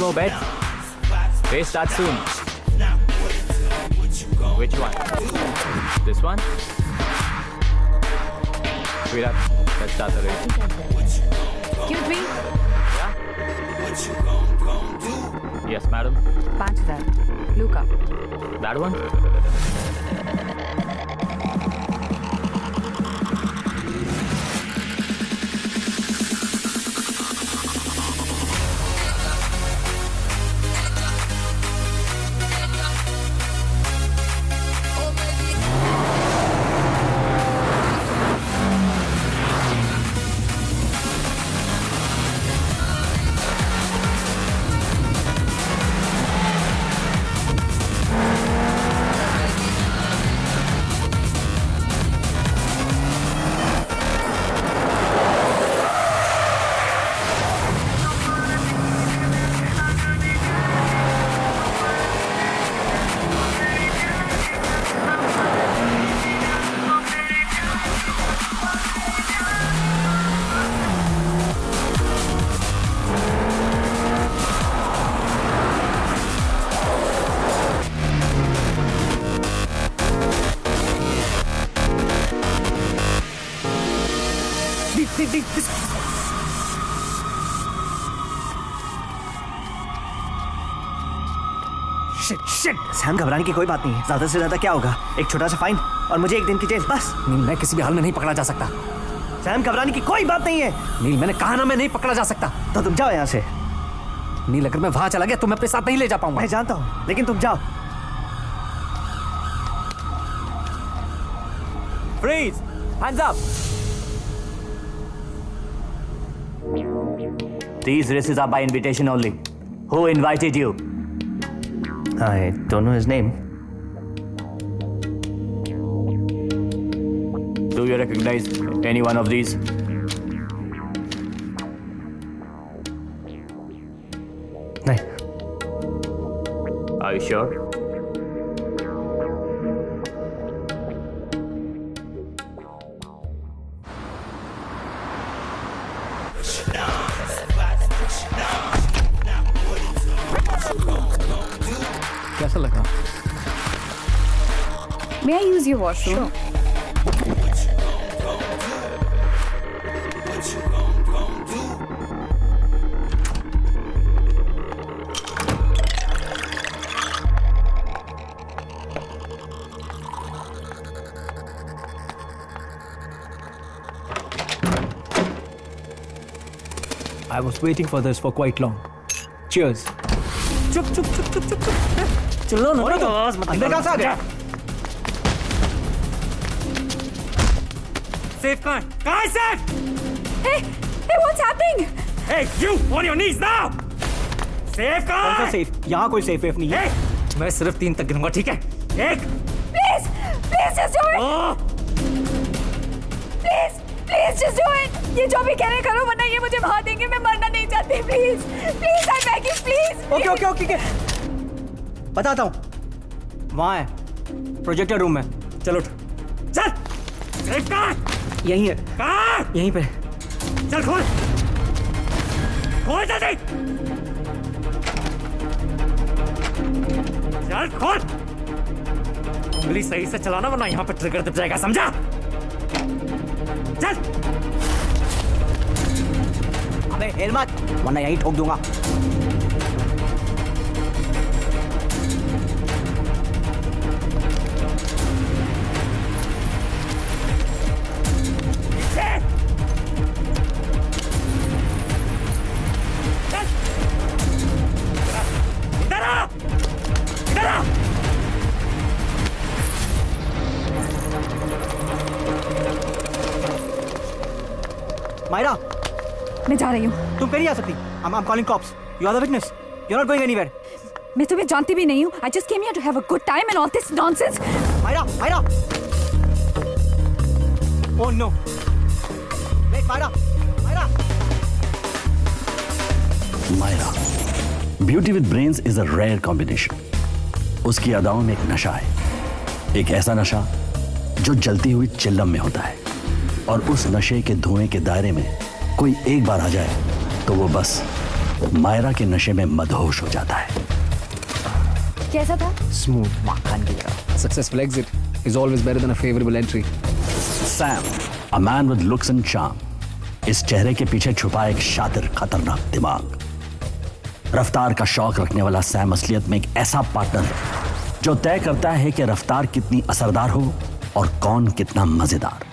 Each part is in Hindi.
more bets? Race starts soon. Which one? This one? Sweetheart, let's start the race. Excuse me. Yeah? Yes, madam. 5000 Luca. That one? Shit Sam, घबराने की कोई बात नहीं है। ज्यादा से ज्यादा क्या होगा, एक छोटा सा फाइन और मुझे 1 दिन की जेल, बस। नील, मैं किसी भी हाल में नहीं पकड़ा जा सकता। सैम, घबराने की कोई बात नहीं है। नील, मैंने कहा ना मैं नहीं पकड़ा जा सकता। तो तुम जाओ यहाँ से। नील, अगर मैं वहां चला गया तो मैं अपने साथ नहीं ले जा पाऊंगा। मैं जानता हूँ, लेकिन तुम जाओ। Freeze! Hands up! These races are by invitation only. Who invited you? I don't know his name. Do you recognize any one of these? नहीं। Are you sure? कैसा लगा? May I use your washroom? I was waiting for this for quite long. Cheers. चुप चुप चुप चुप चुप चुप। चलो ना, अंदर कहाँ से आ गया? Safe कहाँ है safe? Hey, what's happening? Hey, you on your knees now. Safe कहाँ है? सेफ? यहाँ कोई सेफ नहीं है। Hey, मैं सिर्फ 3 तक गिनूंगा, ठीक है? 1 Please just do it. Please just do it. ये जो भी कह रहे करो, वरना ये मुझे मार देंगे। मैं मरना नहीं चाहती। Please, I'm begging, please. Okay. बताता हूँ। वहाँ है, प्रोजेक्टर रूम में। चलो उठ। चल। Safe कहाँ है? यहीं है, कहाँ? यहीं पे। चल खोल जल्दी। चल खोल। उंगली सही से चलाना, वरना यहाँ पे ट्रिगर दब जाएगा, समझा? चल। अबे हिल मत, वरना यहीं ठोक दूंगा। मायरा, मैं जा रही हूँ। तुम कहीं नहीं आ सकती। I'm calling cops. You are the witness. You're not going anywhere. मैं तुम्हें जानती भी नहीं हूँ। I just came here to have a good time and all this nonsense. Myra. Oh no. Wait, Myra. Myra. Beauty with brains is a rare combination. उसकी अदाओं में एक नशा है, एक ऐसा नशा जो जलती हुई चिल्लम में होता है, और उस नशे के धुएं के दायरे में कोई एक बार आ जाए तो वो बस मायरा के नशे में मदहोश हो जाता है। कैसा था? Smooth. Successful exit is always better than a favorable entry. Sam, a man with looks and charm, इस चेहरे के पीछे छुपा एक शातिर खतरनाक दिमाग। रफ्तार का शौक रखने वाला सैम असलियत में एक ऐसा पार्टनर है जो तय करता है कि रफ्तार कितनी असरदार हो और कौन कितना मजेदार।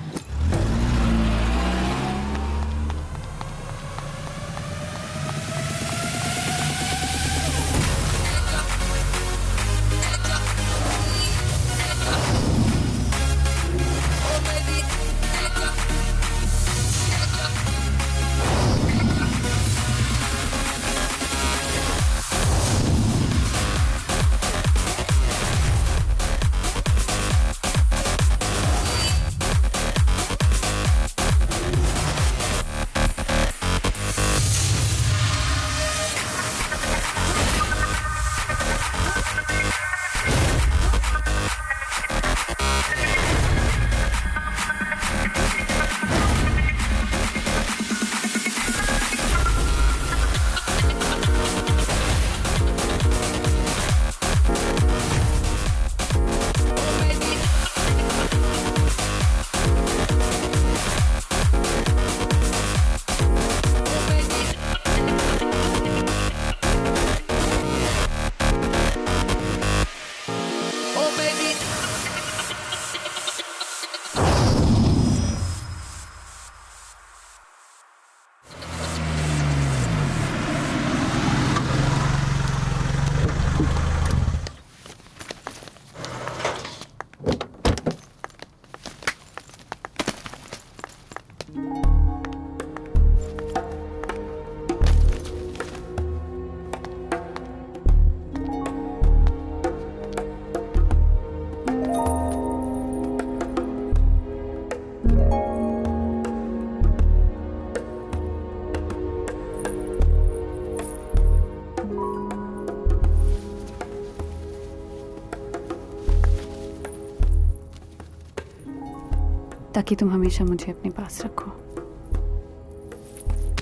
ताकि तुम हमेशा मुझे अपने पास रखो,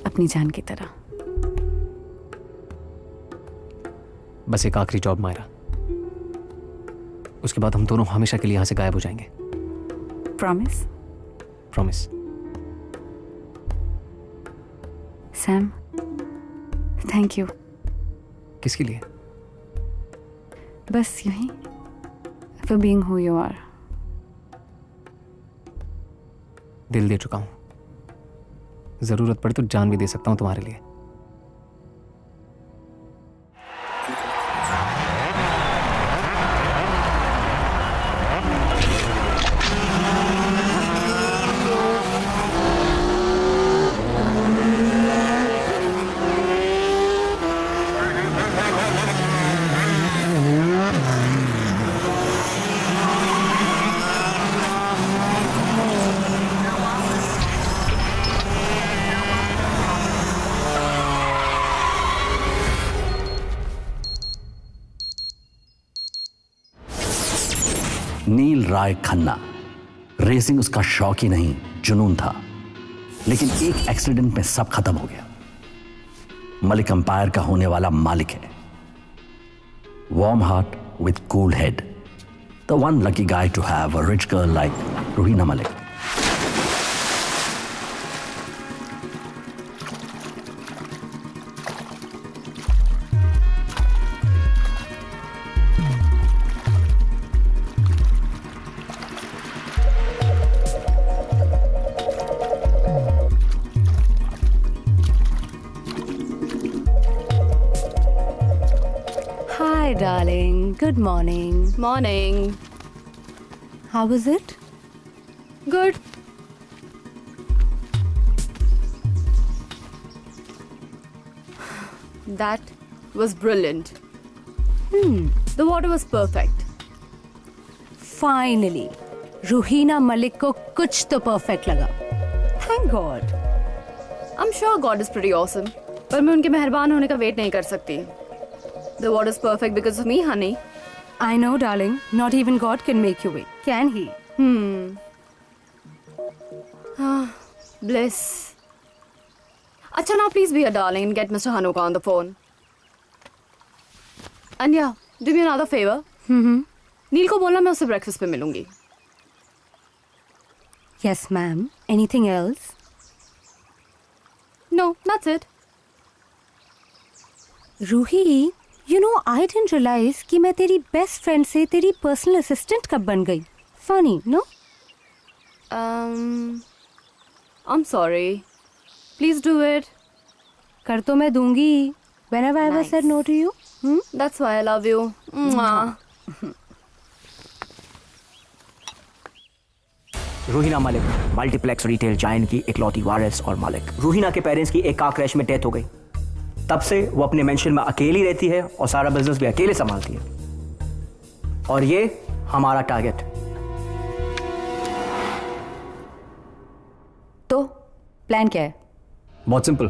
अपनी जान की तरह। बस एक आखिरी जॉब मायरा, उसके बाद हम दोनों हमेशा के लिए यहां से गायब हो जाएंगे। Promise? Promise. Sam, thank you. किसके लिए? बस यूं ही, for being who you are. दिल दे चुका हूं, जरूरत पड़े तो जान भी दे सकता हूं तुम्हारे लिए। नील राय खन्ना, रेसिंग उसका शौक ही नहीं जुनून था, लेकिन एक एक्सीडेंट में सब खत्म हो गया। मलिक अंपायर का होने वाला मालिक है। Warm heart with cool head, the one lucky guy to have a rich girl like Ruhina Malik. Hi, darling. Good morning. Morning. How was it? Good. That was brilliant. The water was perfect. Finally, Ruhina Malik को कुछ तो परफेक्ट लगा। Thank God. I'm sure God is pretty awesome. पर मैं उनके मेहरबान होने का वेट नहीं कर सकती। The water is perfect because of me, honey. I know, darling. Not even God can make you wait, can he? Bliss. Acha, now please be a darling and get Mr. Hanuka on the phone. And yeah, do me another favor. नील को बोलना मैं उससे ब्रेकफास्ट पे मिलूंगी. Yes, ma'am. Anything else? No, that's it. Ruhi, you know I didn't realize कि मैं तेरी बेस्ट फ्रेंड से तेरी पर्सनल असिस्टेंट कब बन गई. Funny, no? I'm sorry. Please do it. कर तो मैं दूंगी. Whenever I ever Nice. said no to you? That's why I love you. Mwah. Ruhina Malik, multiplex retail giant की इकलौती वारिस और मालिक. रूहीना के पेरेंट्स की एक कार क्रैश में डेथ हो गई. तब से वो अपने मेंशन में अकेली रहती है और सारा बिजनेस भी अकेले संभालती है. और ये हमारा टारगेट. तो प्लान क्या है? बहुत सिंपल.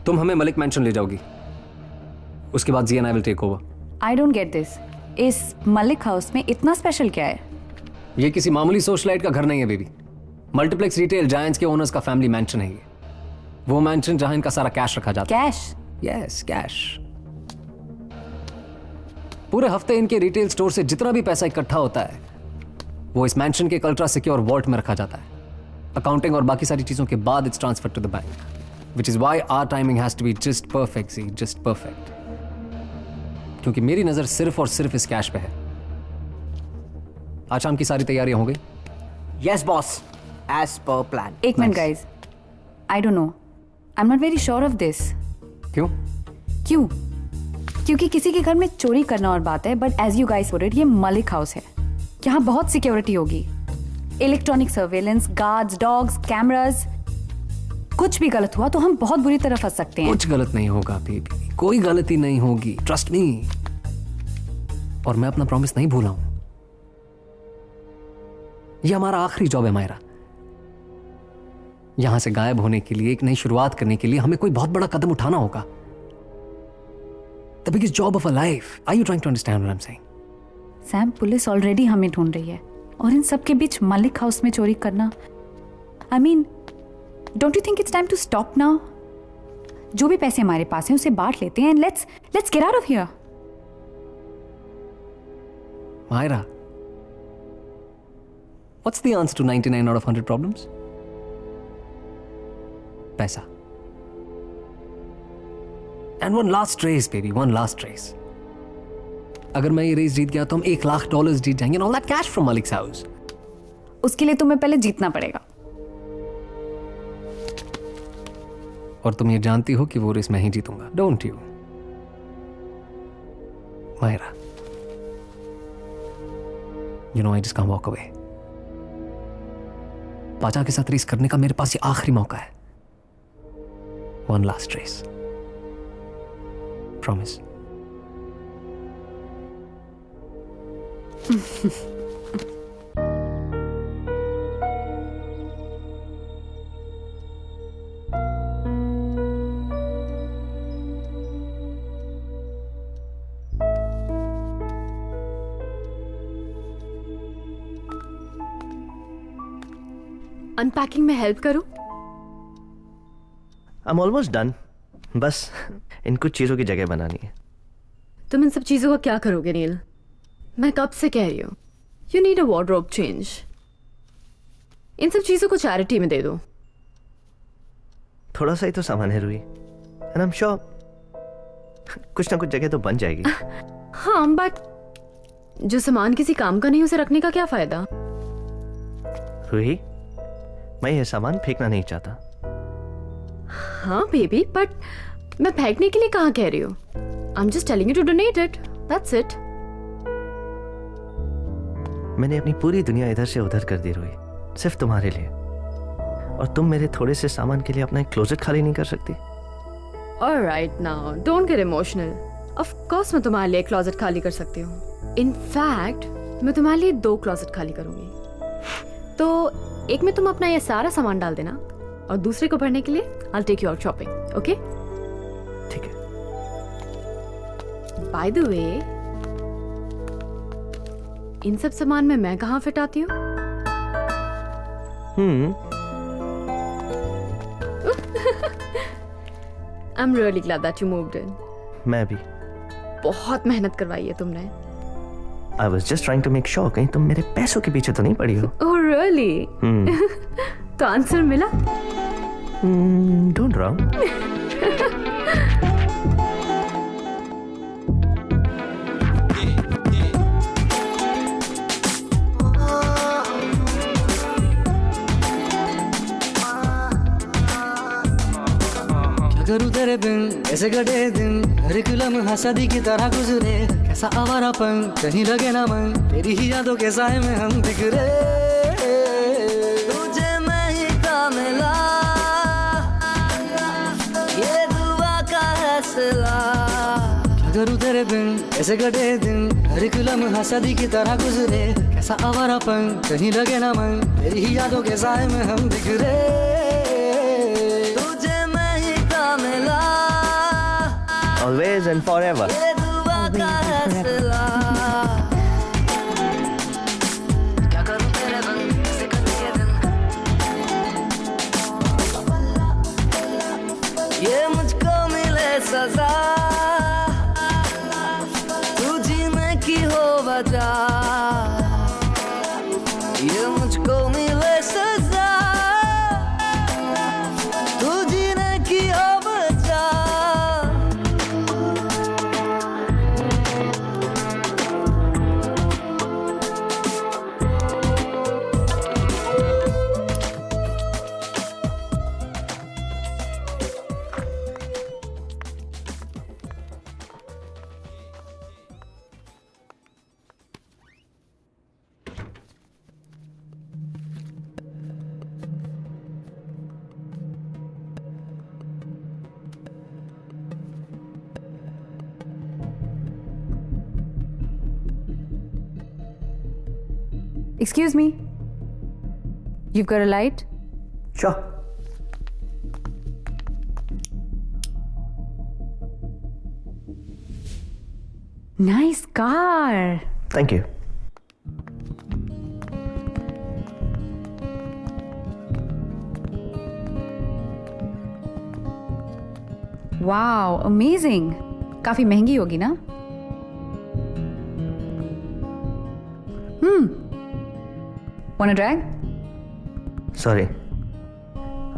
तुम हमें मलिक मैंशन ले जाओगी, उसके बाद G and I will take over. I don't get this. इस मलिक हाउस में इतना स्पेशल क्या है? ये किसी मामूली सोशलाइट का घर नहीं है बेबी. मल्टीप्लेक्स रिटेल जायंट्स के ओनर्स का फैमिली मैंशन है ये. वो मैंशन जहां इनका सारा कैश रखा जाता है. कैश? Yes, cash. पूरे हफ्ते इनके रिटेल स्टोर से जितना भी पैसा इकट्ठा होता है वो इस मैंशन के अल्ट्रा सिक्योर वॉल्ट में रखा जाता है. अकाउंटिंग और बाकी सारी चीजों के बाद it's transfer to the bank, which is why our timing has to be just perfect. See, just perfect. क्योंकि मेरी नजर सिर्फ और सिर्फ इस कैश पे है. आज शाम की सारी तैयारियां हो गई? Yes boss, as per plan. एक minute guys. I don't know. I'm not very sure of this. क्यों? क्यों? क्योंकि किसी के घर में चोरी करना और बात है, but as you guys put it, ये मलिक हाउस है. यहाँ बहुत सिक्योरिटी होगी. Electronic surveillance, guards, dogs, cameras. कुछ भी गलत हुआ तो हम बहुत बुरी तरह फंस सकते हैं. कुछ गलत नहीं होगा बेबी, कोई गलती नहीं होगी, ट्रस्ट मी. और मैं अपना प्रॉमिस नहीं भूला हूं. ये हमारा आखिरी जॉब है मायरा. यहां से गायब होने के लिए, एक नई शुरुआत करने के लिए हमें कोई बहुत बड़ा कदम उठाना होगा. The biggest job of a life. Are you trying to understand what I am saying? Sam, police already हमें ढूंढ रही है और इन सब के बीच मलिक हाउस में चोरी करना. I mean, don't you think it's time to stop now? जो भी पैसे हमारे पास हैं उसे बांट लेते हैं and let's get out of here. Myra, what's the answer to 99 out of 100 problems? पैसा. And one last race, baby, one last race. अगर मैं ये रेस जीत गया तो हम $1,00,000 जीत जाएंगे and all that cash from Malik's house. उसके लिए तुम्हें पहले जीतना पड़ेगा. और तुम ये जानती हो कि वो रेस मैं ही जीतूंगा, don't you? Myra, you know I just can't walk away. पाचा के साथ रेस करने का मेरे पास ये आखिरी मौका है. One last race. Promise. Unpacking में हेल्प करूं? I'm almost done. बस इन कुछ चीजों की जगह बनानी है. तुम इन सब चीजों का क्या करोगे नील? मैं कब से कह रही हूँ, you need a wardrobe change. इन सब चीजों को चैरिटी में दे दो. थोड़ा सा ही तो सामान है रूही. And I'm sure कुछ ना कुछ जगह तो बन जाएगी. हाँ, बट जो सामान किसी काम का नहीं उसे रखने का क्या फायदा? रूही, मैं ये सामान फेंकना नहीं चाहता. हाँ बेबी, बट मैं फेंकने के लिए कहाँ कह रही हूँ. I am just telling you to donate it. That's it. मैंने अपनी पूरी दुनिया इधर से उधर कर दी रूही, सिर्फ तुम्हारे लिए. और तुम मेरे थोड़े से सामान के लिए अपना एक क्लोजेट खाली नहीं कर सकती? Alright, now don't get emotional. Of course मैं तुम्हारे लिए क्लोजेट खाली कर सकती हूँ. इनफैक्ट मैं तुम्हारे लिए 2 क्लोजेट खाली करूंगी. तो एक में तुम अपना ये सारा सामान डाल देना और दूसरे को भरने के लिए I'll take you out shopping. Okay? ठीक है. By the way, इन सब सामान में मैं कहाँ फिट आती हूँ? I am really glad that you moved in. मैं भी. बहुत मेहनत करवाई है तुमने. I was just trying to make sure कहीं तुम मेरे पैसों के पीछे तो नहीं पड़ी हो. Oh really? तो आंसर मिला? Don't wrong. करूँ तेरे बिन ऐसे कटे दिन हर एक लम्हा सदी की तरह गुजरे कैसा आवारापन कहीं लगे ना मन तेरी ही यादों के साए में हम बिखरे तुझे मैं ही का मिला ये दुआ का हौसला करूँ तेरे बिन ऐसे कटे दिन हर एक लम्हा सदी की तरह गुजरे कैसा आवारापन कहीं लगे ना मन तेरी ही यादों के साए में हम बिखरे Always and forever. ये मुझको मिले सजा तू जीने की हो वजह ये मुझको मिले सजा तू जीने की हो वजह. Excuse me. You've got a light? Sure. Nice car. Thank you. Wow, amazing. काफी महंगी होगी ना? Wanna drag? Sorry.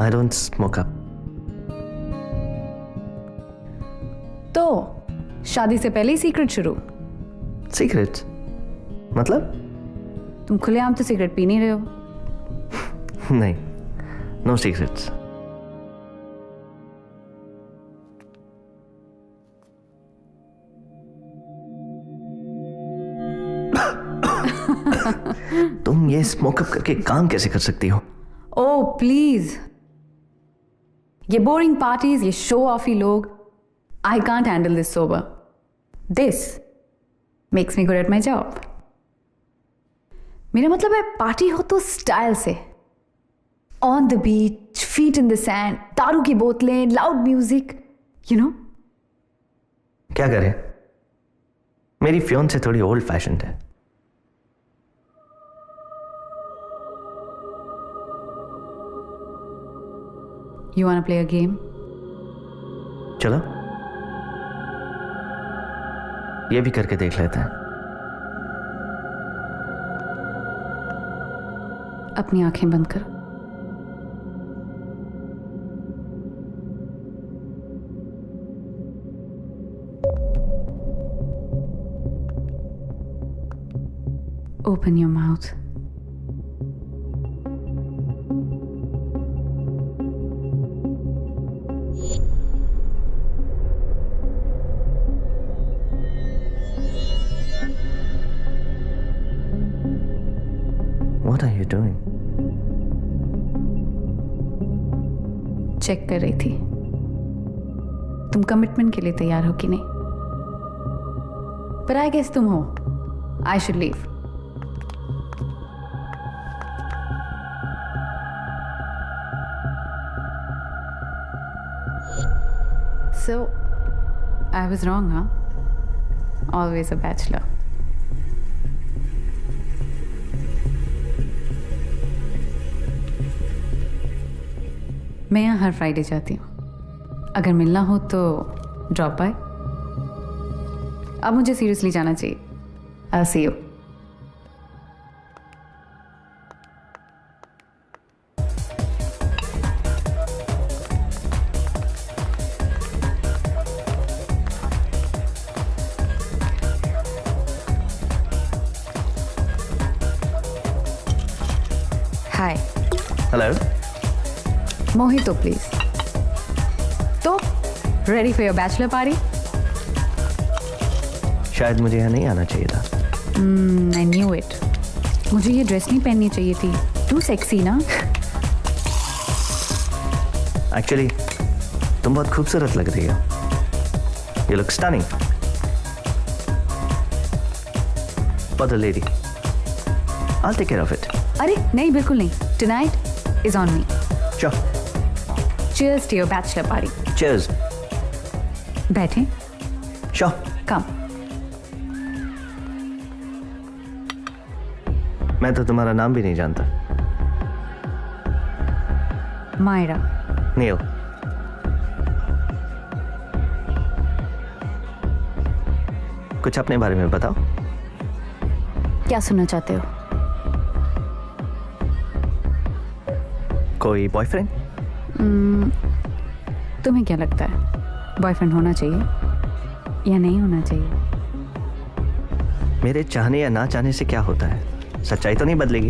I don't smoke up. तो शादी से पहले ही सीक्रेट शुरू. Secret? मतलब? तुम खुलेआम तो सिगरेट पी नहीं रहे हो. नहीं. No secrets. तुम ये स्मोकअप करके काम कैसे कर सकती हो? Oh please. ये बोरिंग पार्टीज, ये शो ऑफी लोग. I can't handle this sober. This makes me good at my job. मेरा मतलब है पार्टी हो तो स्टाइल से. On the beach, feet in the sand, दारू की बोतलें, लाउड म्यूजिक, यू नो. क्या करें? मेरी फियोंसे थोड़ी ओल्ड फैशन्ड है. You wanna play a game? चलो ये भी करके देख लेते हैं. अपनी आंखें बंद करो. Open your mouth. What are you doing? Check कर रही थी तुम कमिटमेंट के लिए तैयार हो कि नहीं. पर आई गेस तुम हो. I should leave. So, I was wrong, huh? Always a bachelor. मैं यहाँ हर फ्राइडे जाती हूँ. अगर मिलना हो तो ड्रॉप बाय। अब मुझे सीरियसली जाना चाहिए। I'll see you. Hi hello. Mojito please. तो ready for your bachelor party? शायद मुझे यहाँ नहीं आना चाहिए था। I knew it. मुझे ये ड्रेस नहीं पहननी चाहिए थी। टू सेक्सी ना। एक्चुअली तुम बहुत खूबसूरत लग रही हो। You look stunning. For the lady I'll take care of it. अरे नहीं, बिल्कुल नहीं। Tonight is on me. Sure. Cheers to your bachelor party. Cheers. बैठे। Sure. Come. मैं तो तुम्हारा नाम भी नहीं जानता। मायरा। नील। कुछ अपने बारे में बताओ। क्या सुनना चाहते हो? कोई बॉयफ्रेंड? तुम्हें क्या लगता है बॉयफ्रेंड होना चाहिए या नहीं होना चाहिए? मेरे चाहने या ना चाहने से क्या होता है? सच्चाई तो नहीं बदलेगी।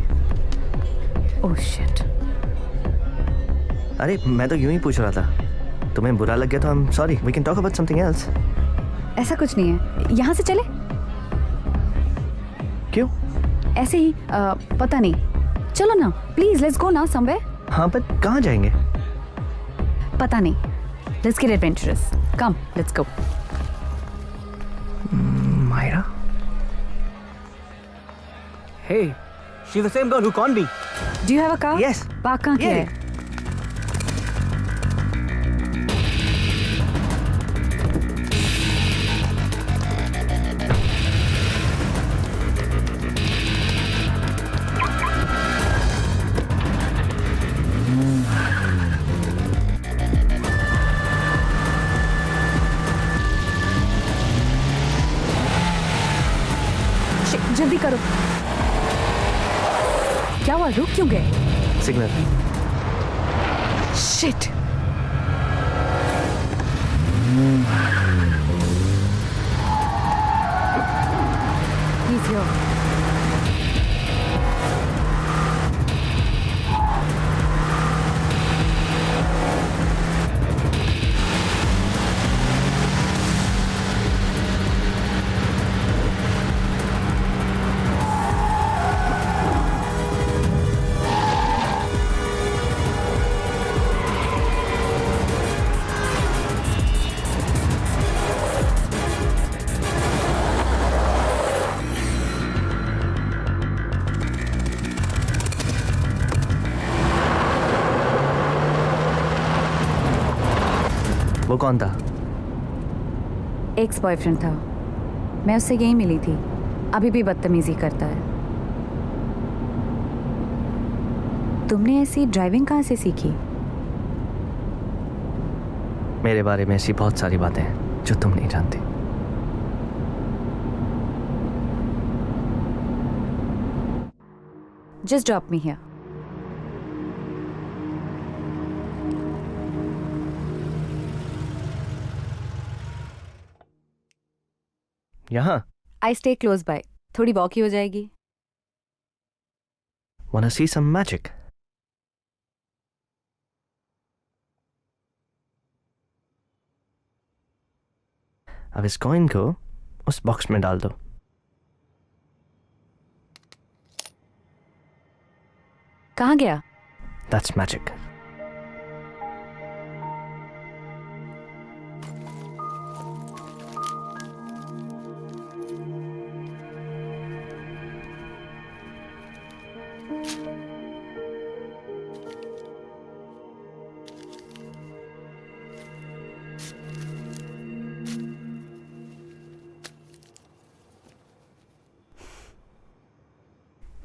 Oh shit. अरे मैं तो यूं ही पूछ रहा था। तुम्हें बुरा लग गया तो I'm sorry. We can talk about something else. ऐसा कुछ नहीं है। यहाँ से चले? क्यों? ऐसे ही पता नहीं। चलो ना प्लीज, लेट्स गो ना समवेयर। हाँ पर कहाँ जाएंगे? पता नहीं। Let's get adventurous. Come let's go. Myra? Hey, she's the same girl who conned me. Do you have a car? Yes. Park कहाँ किया Yeah. है? जल्दी करो। क्या हुआ, रुक क्यों गए? सिग्नल। शिट। He's here. वो कौन था? एक्स बॉयफ्रेंड था। मैं उससे यही मिली थी। अभी भी बदतमीजी करता है। तुमने ऐसी ड्राइविंग कहाँ से सीखी? मेरे बारे में ऐसी बहुत सारी बातें हैं जो तुम नहीं जानती। Just drop me here. यहाँ? I stay close by. थोड़ी वॉक ही हो जाएगी। Wanna see some magic? अब इस कॉइन को उस बॉक्स में डाल दो। कहाँ गया? That's magic.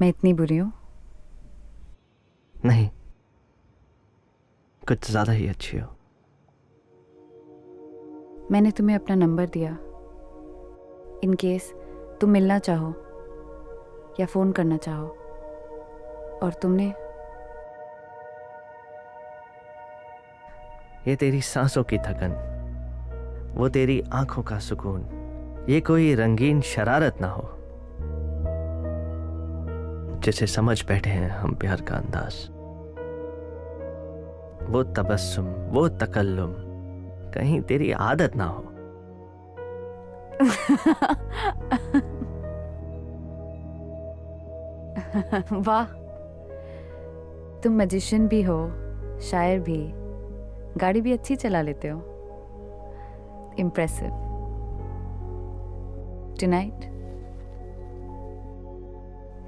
मैं इतनी बुरी हूँ? नहीं, कुछ ज्यादा ही अच्छी हो। मैंने तुम्हें अपना नंबर दिया इन केस तुम मिलना चाहो या फ़ोन करना चाहो, और तुमने ये तेरी सांसों की थकन, वो तेरी आंखों का सुकून, ये कोई रंगीन शरारत ना हो जिसे समझ बैठे हैं हम प्यार का अंदाज। वो तबस्सुम, वो तकल्लुम कहीं तेरी आदत ना हो। वाह, तुम मैजिशियन भी हो, शायर भी, गाड़ी भी अच्छी चला लेते हो। Impressive. Tonight,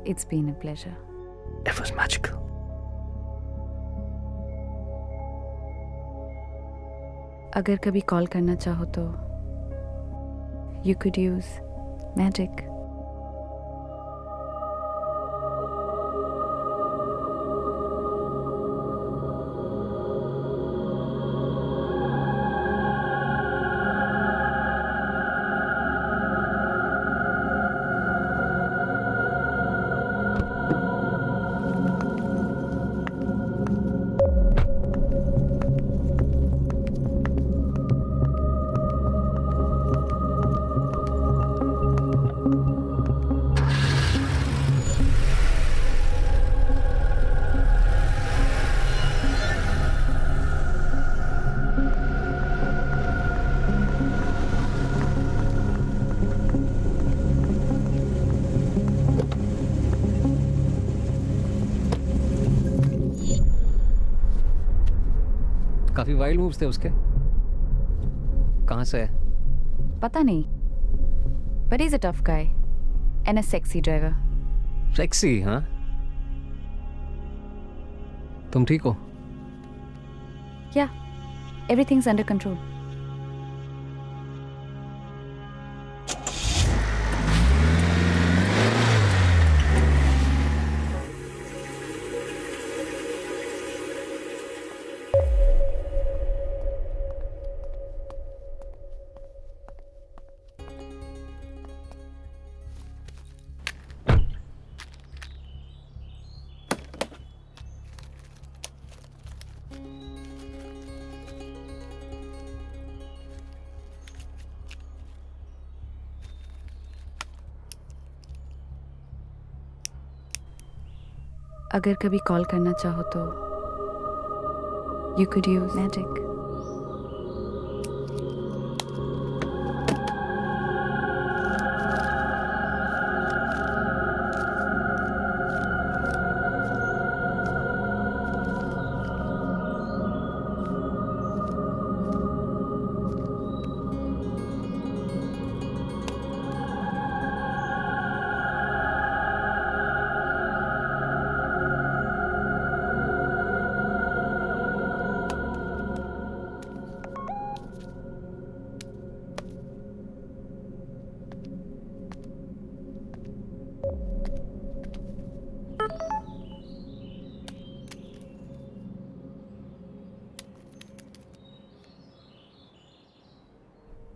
it's been a pleasure. It was magical. अगर कभी कॉल करना चाहो तो you could use magic. काफी वाइल्ड मूव्स थे उसके। कहाँ से है? पता नहीं, but he's a tough guy and a sexy driver. Sexy, हाँ? तुम ठीक हो? Yeah, everything's under control. अगर कभी कॉल करना चाहो तो you could use magic.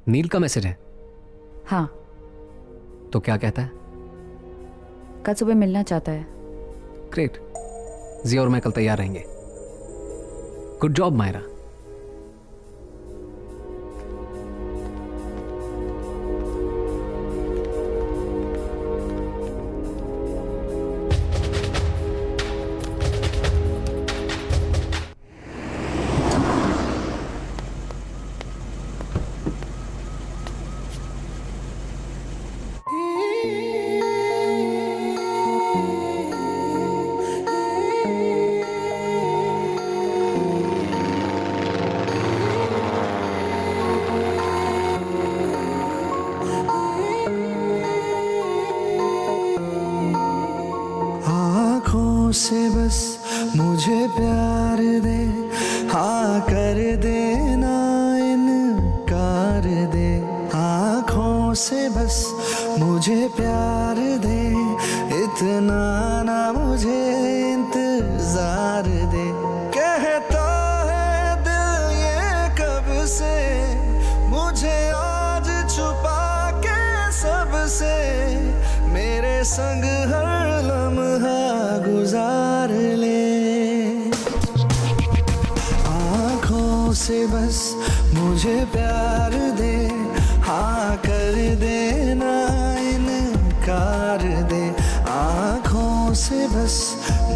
नील का मैसेज है? हाँ, तो क्या कहता है? कल सुबह मिलना चाहता है। ग्रेट, जी और मैं कल तैयार रहेंगे। Good job Myra. से बस मुझे प्यार दे, हाँ कर देना इनकार दे। आँखों से बस मुझे प्यार दे, इतना ना मुझे इंतजार दे। कहता है दिल ये कब से मुझे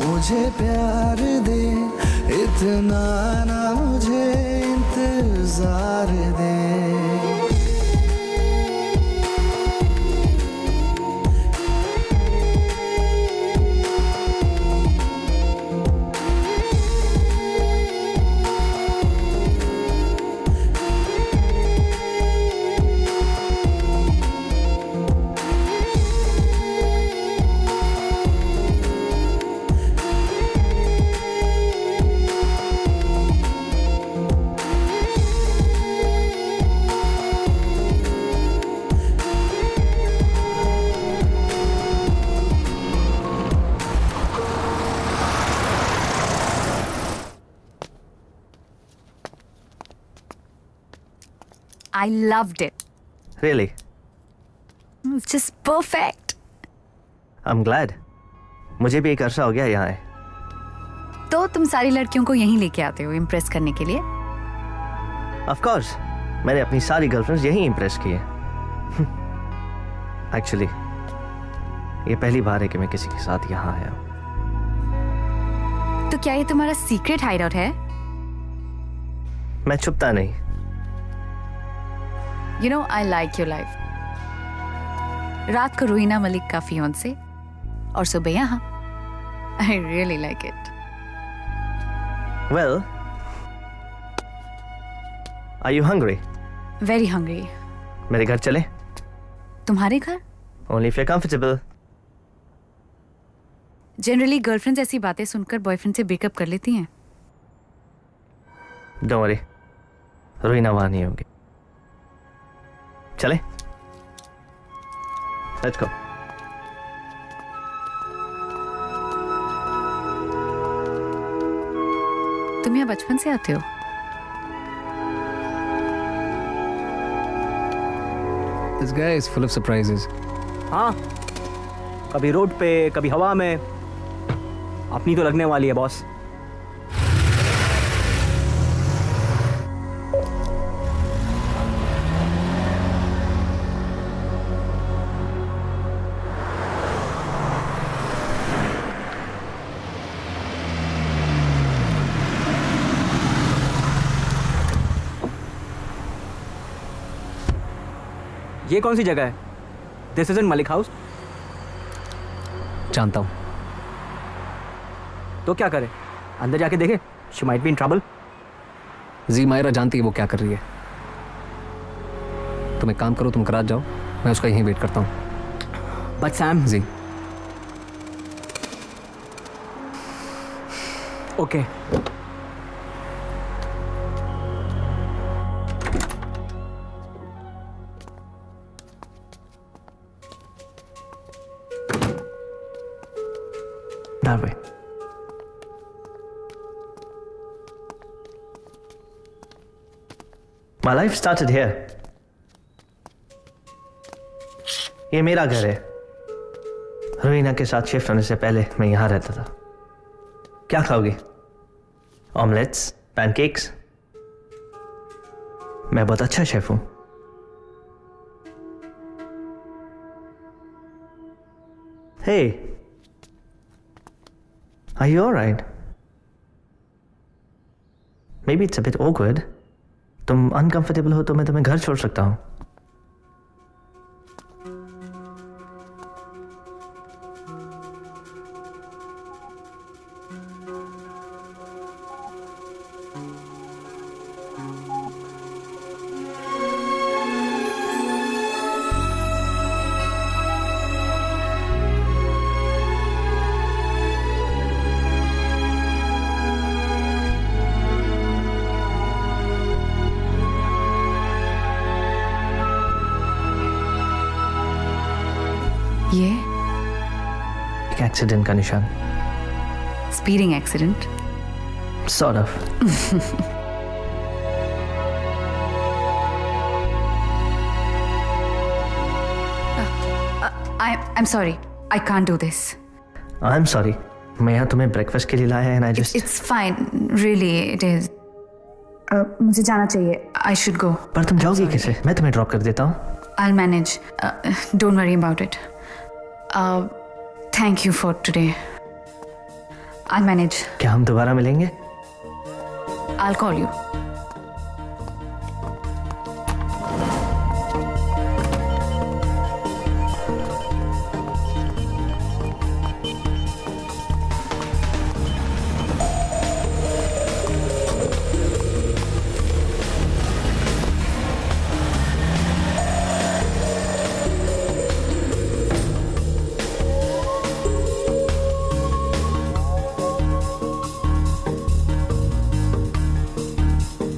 मुझे प्यार दे, इतना ना मुझे इंतजार दे। I loved it. Really? It's just perfect. I'm glad. मुझे भी एक अरसा हो गया यहाँ है। तो तुम सारी लड़कियों को यहीं लेके आते हो इम्प्रेस करने के लिए? Of course, मैंने अपनी सारी गर्लफ्रेंड्स यहीं इम्प्रेस की है। Actually, ये पहली बार है कि मैं किसी के साथ यहाँ आया हूँ। तो क्या ये तुम्हारा सीक्रेट हाइडआउट है? मैं छुपता नहीं। You know, I like your life. रात को रूहिना मलिक का फियांसे और सुबह यहाँ। I really like it. Well, are you hungry? Very hungry. मेरे घर चले? तुम्हारे घर? Only if you're comfortable. Generally girlfriends ऐसी बातें सुनकर बॉयफ्रेंड से ब्रेकअप कर लेती हैं। Don't worry, रूहिना वहाँ नहीं होगी। चले? Let's go. तुम यहाँ बचपन से आते हो? This guy is full of surprises. हाँ, कभी रोड पे कभी हवा में। अपनी तो लगने वाली है बॉस। ये कौन सी जगह है? This isn't Malik house. जानता हूँ। तो क्या करे? अंदर जाके देखे? She might be in trouble. G Myra जानती है वो क्या कर रही है। तुम एक काम करो, तुम कराच जाओ, मैं उसका यहीं वेट करता हूँ। But Sam. जी okay. That way. My life started here. ये मेरा घर है। रूहिना के साथ शिफ्ट होने से पहले मैं यहाँ रहता था। क्या खाओगी? Omelettes, pancakes? मैं बहुत अच्छा शेफ हूँ। Hey, are you alright? Maybe it's a bit awkward. तुम uncomfortable हो तो मैं तुम्हें घर छोड़ सकता हूँ। ये एक एक्सीडेंट का निशान। Speeding accident? Sort of. I'm sorry. I can't do this. I'm sorry. मैं यहाँ तुम्हें ब्रेकफास्ट के लिए लाया है and I just. It's fine. Really, it is. मुझे जाना चाहिए. I should go. पर तुम जाओगी कैसे? मैं तुम्हें ड्रॉप कर देता हूँ। I'll manage. Don't worry about it. Thank you for today. I'll manage. क्या हम दोबारा मिलेंगे? I'll call you.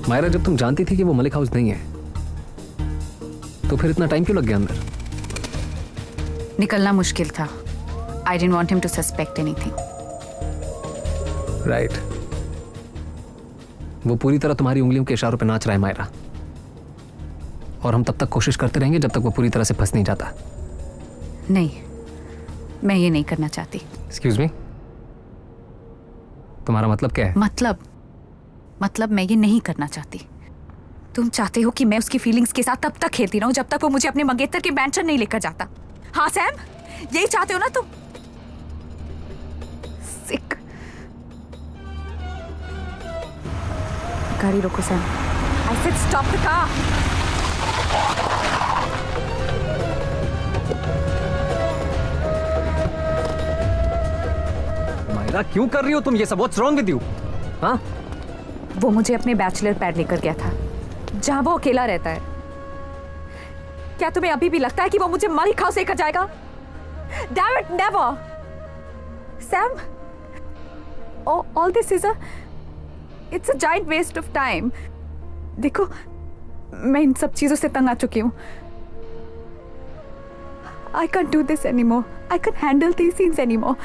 मायरा, जब तुम जानती थी कि वो मलिक हाउस नहीं है, तो फिर इतना टाइम क्यों लग गया अंदर? निकलना मुश्किल था. I didn't want him to suspect anything. Right. वो पूरी तरह तुम्हारी उंगलियों के इशारों पे नाच रहा है मायरा, और हम तब तक कोशिश करते रहेंगे जब तक वो पूरी तरह से फंस नहीं जाता. नहीं, मैं ये नहीं करना चाहती. एक्सक्यूज मी, तुम्हारा मतलब क्या है? मतलब मैं ये नहीं करना चाहती. तुम चाहते हो कि मैं उसकी फीलिंग्स के साथ तब तक खेलती रहूं जब तक वो मुझे अपने मंगेतर के मैंशन नहीं लेकर जाता. हाँ सैम, यही चाहते हो ना तुम? सिक. गाड़ी रोको Sam. I said stop the car. Myra, क्यों कर रही हो तुम ये सब? What's wrong with you? हाँ? वो मुझे अपने बैचलर पैड लेकर गया था, जहां वो अकेला रहता है. क्या तुम्हें अभी भी लगता है कि वो मुझे मलिक हाउस लेकर जाएगा? Damn it, never. Sam, all this is it's a giant waste of time. देखो, मैं इन सब चीजों से तंग आ चुकी हूँ. I can't do this anymore. I can't handle these scenes anymore.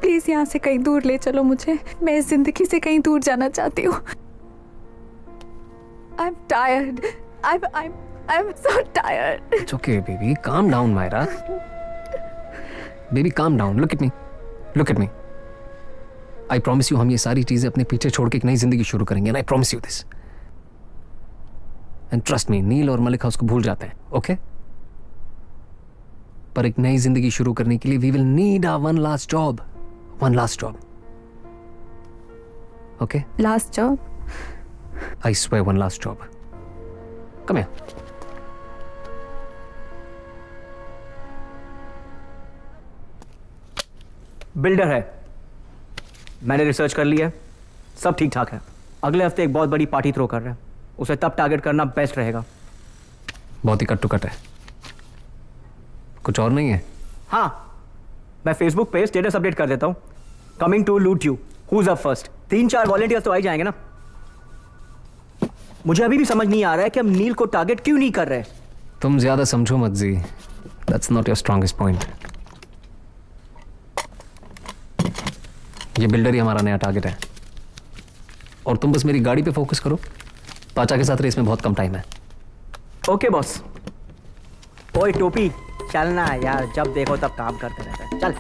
Please यहाँ से कहीं दूर ले चलो मुझे. मैं इस जिंदगी से कहीं दूर जाना चाहती हूँ. I'm tired. I'm so tired. It's okay, baby. Calm down, Myra. Baby, calm down. Look at me. Look at me. I promise you, हम ये सारी चीजें अपने पीछे छोड़ के एक नई जिंदगी शुरू करेंगे. And I promise you this. And trust me, नील और मलिक हाउस को भूल जाते हैं, okay? पर एक नई जिंदगी शुरू करने के लिए we will need our one last job. One last job. Okay? Last job? I swear, one last job. Come here. Builder है, मैंने रिसर्च कर लिया है, सब ठीक ठाक है. अगले हफ्ते एक बहुत बड़ी पार्टी थ्रो कर रहे हैं. उसे तब टारगेट करना बेस्ट रहेगा. बहुत ही कट टू कट है. कुछ और नहीं है? हाँ, मैं फेसबुक पे स्टेटस अपडेट कर देता हूँ. Coming to loot you, who's up first. 3-4 volunteers तो आ ही जाएंगे ना. मुझे अभी भी समझ नहीं आ रहा है कि हम नील को टारगेट क्यों नहीं कर रहे. तुम ज्यादा समझो मत जी. That's not your strongest point. ये बिल्डर ही हमारा नया टारगेट है, और तुम बस मेरी गाड़ी पे फोकस करो. पाचा के साथ रेस में बहुत कम टाइम है. Okay boss. ओए टोपी, चलना यार, जब देखो तब काम करते रहता है. चल.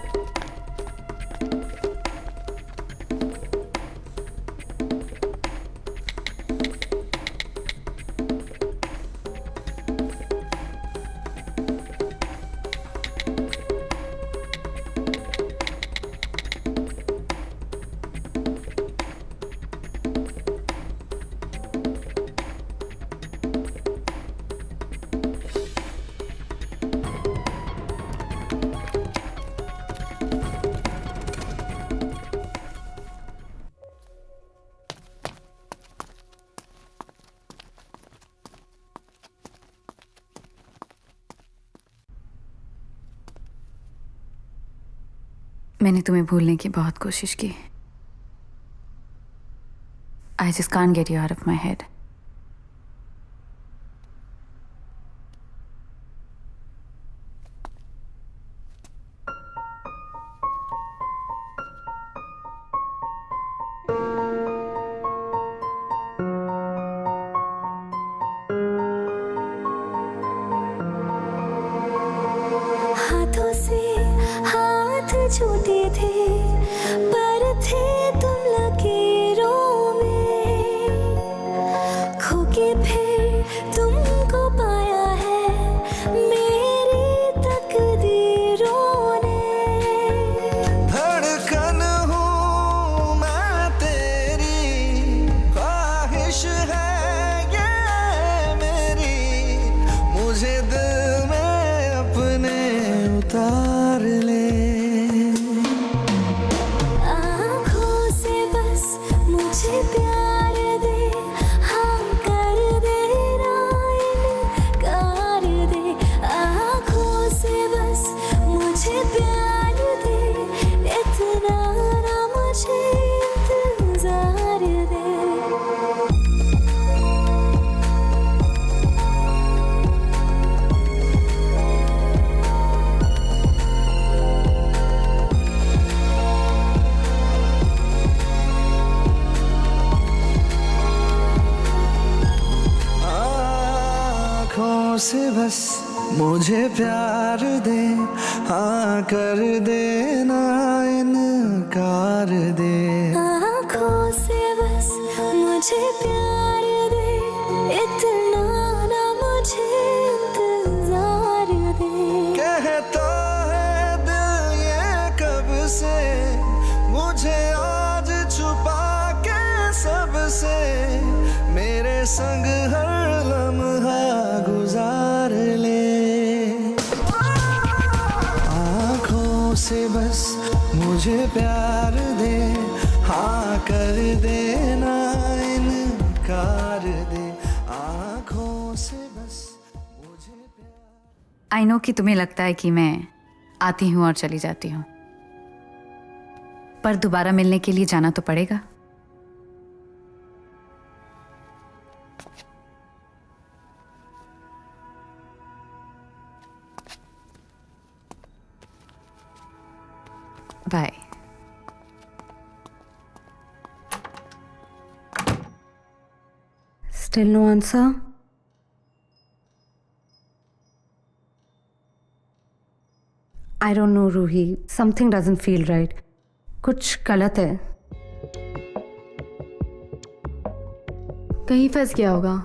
मैंने तुम्हें भूलने की बहुत कोशिश की. I just can't get you out of my head. हाथों से हाथ छूटे थे, पर थे तुम लकीरों में. खो के फिर तुमको पाया है मेरी तकदीरों ने. गुजार ले। आँखों से बस मुझे प्यार दे, हाँ कर देना इनकार दे। आँखों से बस मुझे प्यार दे, इतना ना मुझे इंतजार दे। आँखों से बस मुझे प्यार दे, हाँ कर देना इनकार दे। आँखों से बस मुझे प्यार दे, इतना ना मुझे इंतजार दे। कहता है दिल ये कब से, मुझे आज छुपा के सबसे, मेरे संग हर लम्हा गुजार ले। आँखों से बस मुझे प्यार दे, हाँ कर देना इनकार दे। आँखों से बस मुझे प्यार। आई नो कि तुम्हें लगता है कि मैं आती हूँ और चली जाती हूँ, पर दोबारा मिलने के लिए जाना तो पड़ेगा। Bye. Still no answer? I don't know, Roohi. Something doesn't feel right. कुछ गलत है. कहीं फंस गया होगा.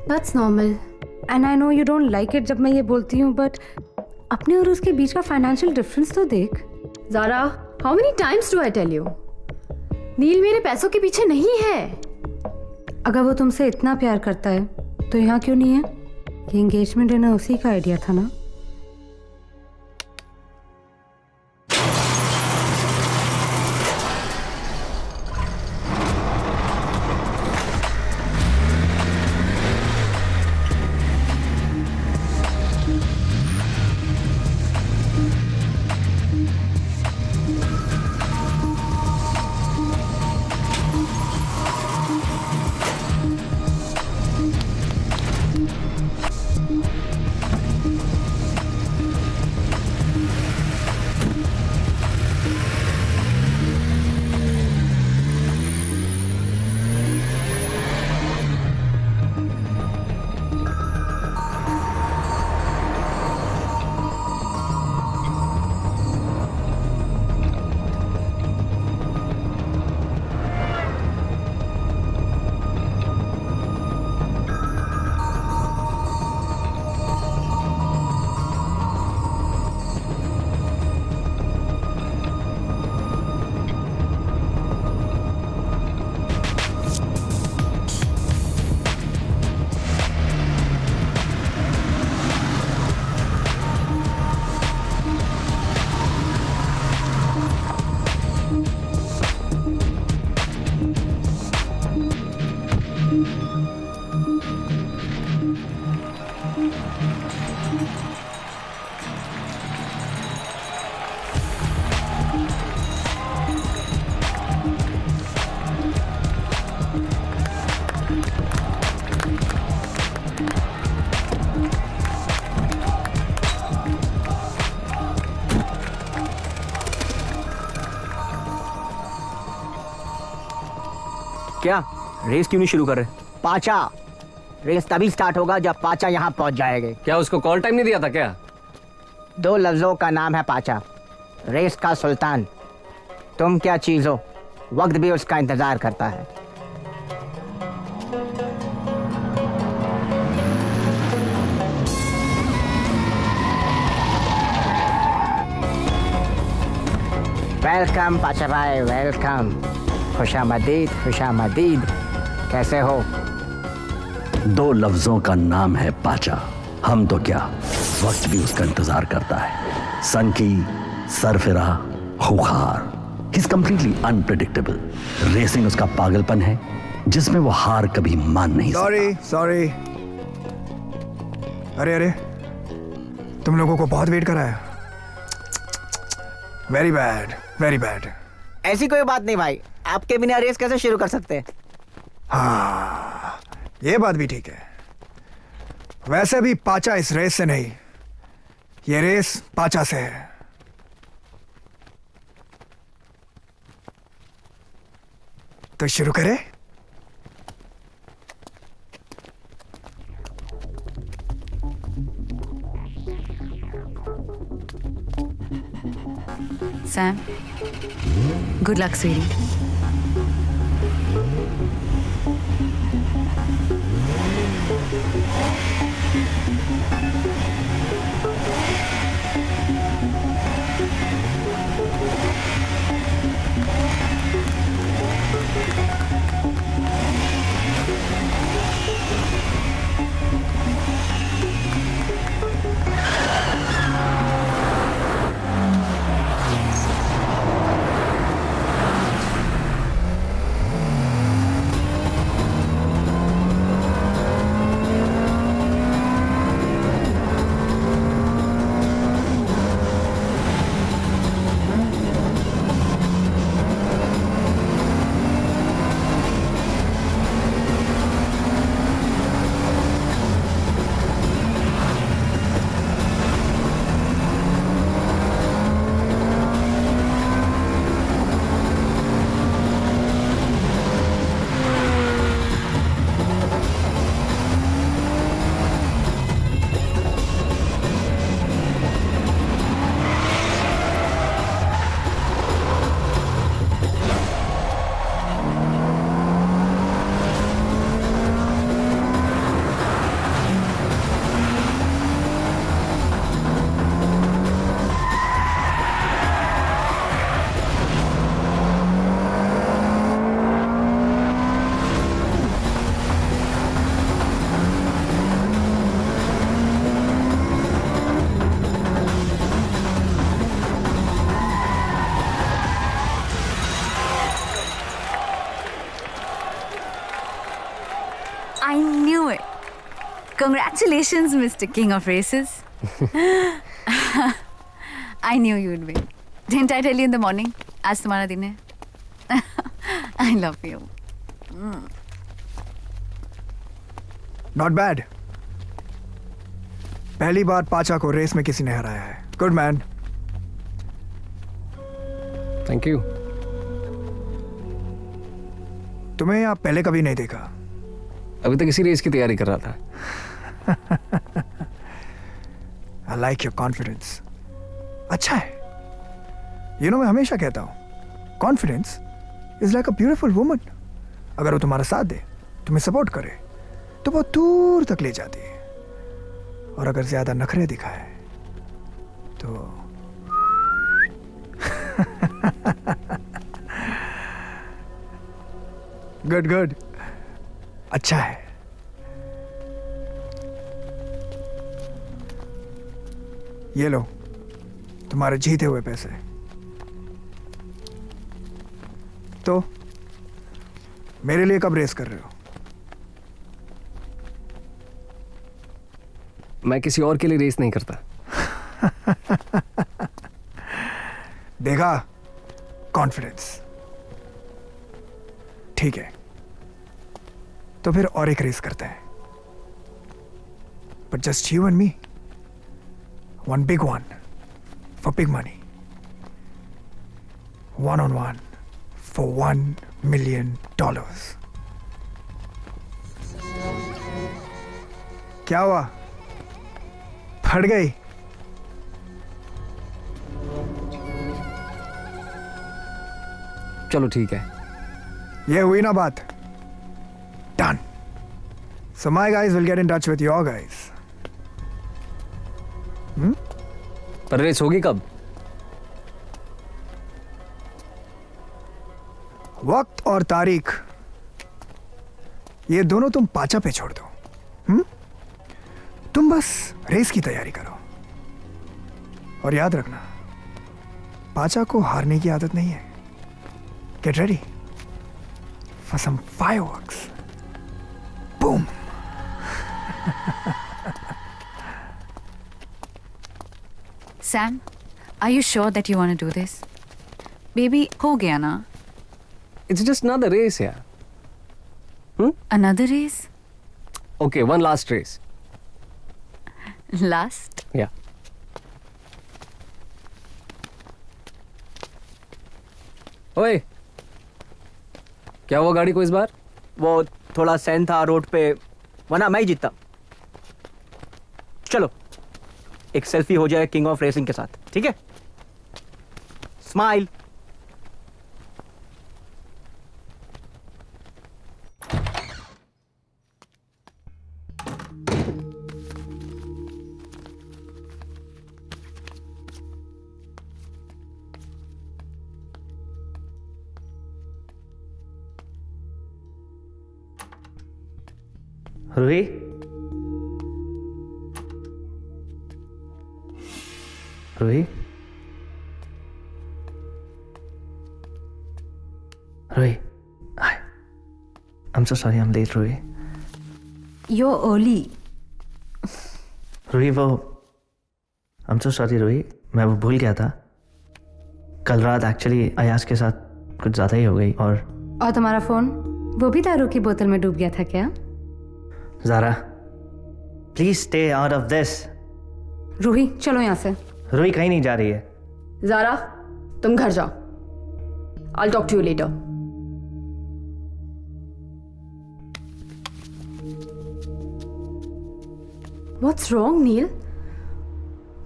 That's normal. And I know you don't like it जब मैं ये बोलती हूँ, but अपने और उसके बीच का फाइनेंशियल डिफरेंस तो देख. Zaara, how many times do I tell you? नील मेरे पैसों के पीछे नहीं है. अगर वो तुमसे इतना प्यार करता है तो यहाँ क्यों नहीं है? ये एंगेजमेंट डिनर उसी का आइडिया था ना? क्या रेस क्यों नहीं शुरू कर रहे? पाचा, रेस तभी स्टार्ट होगा जब पाचा यहाँ पहुँच जाएंगे। क्या उसको कॉल टाइम नहीं दिया था क्या? 2 लफ्जों का नाम है पाचा, रेस का सुल्तान। तुम क्या चीज हो? वक्त भी उसका इंतजार करता है। वेलकम पाचा भाई, वेलकम। खुशामदीद, खुशामदीद। कैसे हो? 2 लफ्जों का नाम है पाचा। हम तो क्या, वक्त भी उसका इंतजार करता है। सनकी, सरफिरा, खुखार। He's completely unpredictable. रेसिंग उसका पागलपन है जिसमें वो हार कभी मान नहीं सकता। सॉरी। अरे तुम लोगों को बहुत वेट कराया। Very bad. ऐसी कोई बात नहीं भाई, आपके बिना रेस कैसे शुरू कर सकते? हाँ, ये बात भी ठीक है। वैसे भी पाचा इस रेस से नहीं, ये रेस पाचा से है। तो शुरू करें? Sam, good luck, sweetie. I knew it. Congratulations, Mr. King of Races. I knew you'd win. Didn't I tell you in the morning? आज तुम्हारा दिन है. I love you. Not bad. पहली बार पाचा को रेस में किसी ने हराया है. Good man. Thank you. तुम्हें यहाँ पहले कभी नहीं देखा. अभी तक इसी रेस की तैयारी कर रहा था. I like your confidence. अच्छा है. You know, मैं हमेशा कहता हूँ, confidence is like a beautiful woman. अगर वो तुम्हारा साथ दे, तुम्हें सपोर्ट करे, तो वो दूर तक ले जाती है. और अगर ज्यादा नखरे दिखाए, तो गुड. अच्छा है. ये लो तुम्हारे जीते हुए पैसे. तो मेरे लिए कब रेस कर रहे हो? मैं किसी और के लिए रेस नहीं करता. देखा, कॉन्फिडेंस. ठीक है, तो फिर और एक रेस करते हैं. But just you and me. One big one for big money. 1-on-1 for $1 million. क्या हुआ? फट गई? चलो ठीक है. ये हुई ना बात. Done. So my guys will get in touch with your guys. पर रेस होगी कब? वक्त और तारीख ये दोनों तुम पाचा पे छोड़ दो. तुम बस रेस की तैयारी करो. और याद रखना, पाचा को हारने की आदत नहीं है. Get ready for some fireworks. Boom. Sam, are you sure that you want to do this? Baby, हो गया ना? It's just another race, yeah. Another race? Okay, one last race. Last? Yeah. ओए, क्या हुआ गाड़ी को इस बार? वो थोड़ा सैन था रोड पे, वरना मैं ही जीतता. चलो एक सेल्फी हो जाए किंग ऑफ रेसिंग के साथ, ठीक है? Smile. Roohi, Roohi, Roohi. Hi. I'm so sorry I'm late, Roohi. You're early. Roohi वो I'm so sorry रूही, मैं वो भूल गया था. कल रात एक्चुअली अयाज के साथ कुछ ज़्यादा ही हो गई. और तुम्हारा फोन वो भी दारू की बोतल में डूब गया था क्या? Zara, please stay out of this. Roohi चलो यहाँ से. रूही कहीं नहीं जा रही है. ज़ारा, तुम घर जाओ. I'll talk to you later. What's wrong, Neil?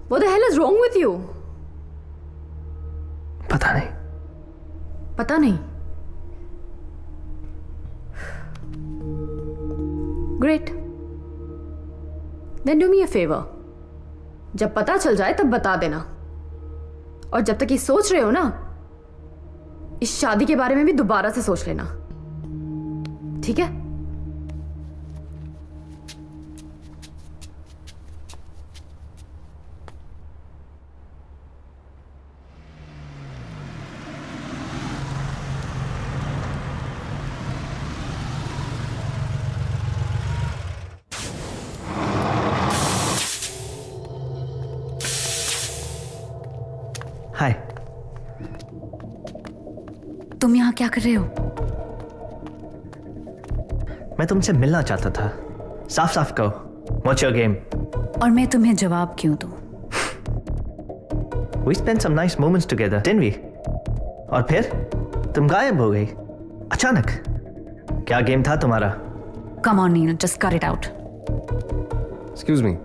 What the hell is wrong with you? पता नहीं. पता नहीं. Great. Then do me a favor. जब पता चल जाए तब बता देना. और जब तक ये सोच रहे हो ना, इस शादी के बारे में भी दोबारा से सोच लेना. ठीक है? हाय. तुम यहाँ क्या कर रहे हो? मैं तुमसे मिलना चाहता था. साफ साफ कहो. What's your game? और मैं तुम्हें जवाब क्यों दूं? We spent some nice moments together, didn't we? और फिर तुम गायब हो गई अचानक. क्या गेम था तुम्हारा? Come on, Neil, just cut it out. Excuse me,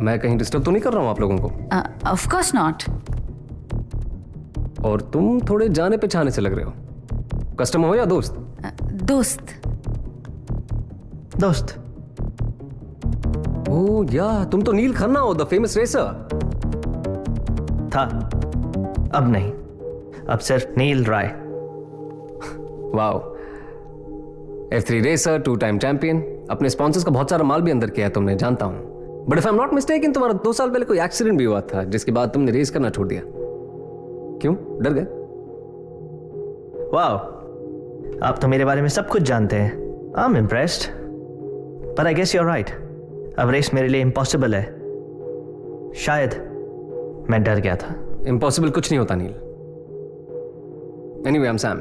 मैं कहीं डिस्टर्ब तो नहीं कर रहा हूँ आप लोगों को? Of course not. और तुम थोड़े जाने पहचाने से लग रहे हो. कस्टमर हो या दोस्त? दोस्त. दोस्त. ओह या, तुम तो नील खन्ना हो, द फेमस रेसर. था. अब नहीं. अब सिर्फ Neel Rai. Wow. F3 racer, 2-time champion. अपने स्पॉन्सर्स का बहुत सारा माल भी अंदर किया है तुमने, जानता हूं. But if I am not mistaken, तुम्हारा 2 साल पहले कोई एक्सीडेंट भी हुआ था, जिसके बाद तुमने रेस करना छोड़ दिया. क्यों, डर गए? वाओ, आप तो मेरे बारे में सब कुछ जानते हैं. I am impressed. पर I guess you are right. अब रेस मेरे लिए इम्पॉसिबल है. शायद मैं डर गया था. इम्पॉसिबल कुछ नहीं होता Neel. Anyway, I am Sam.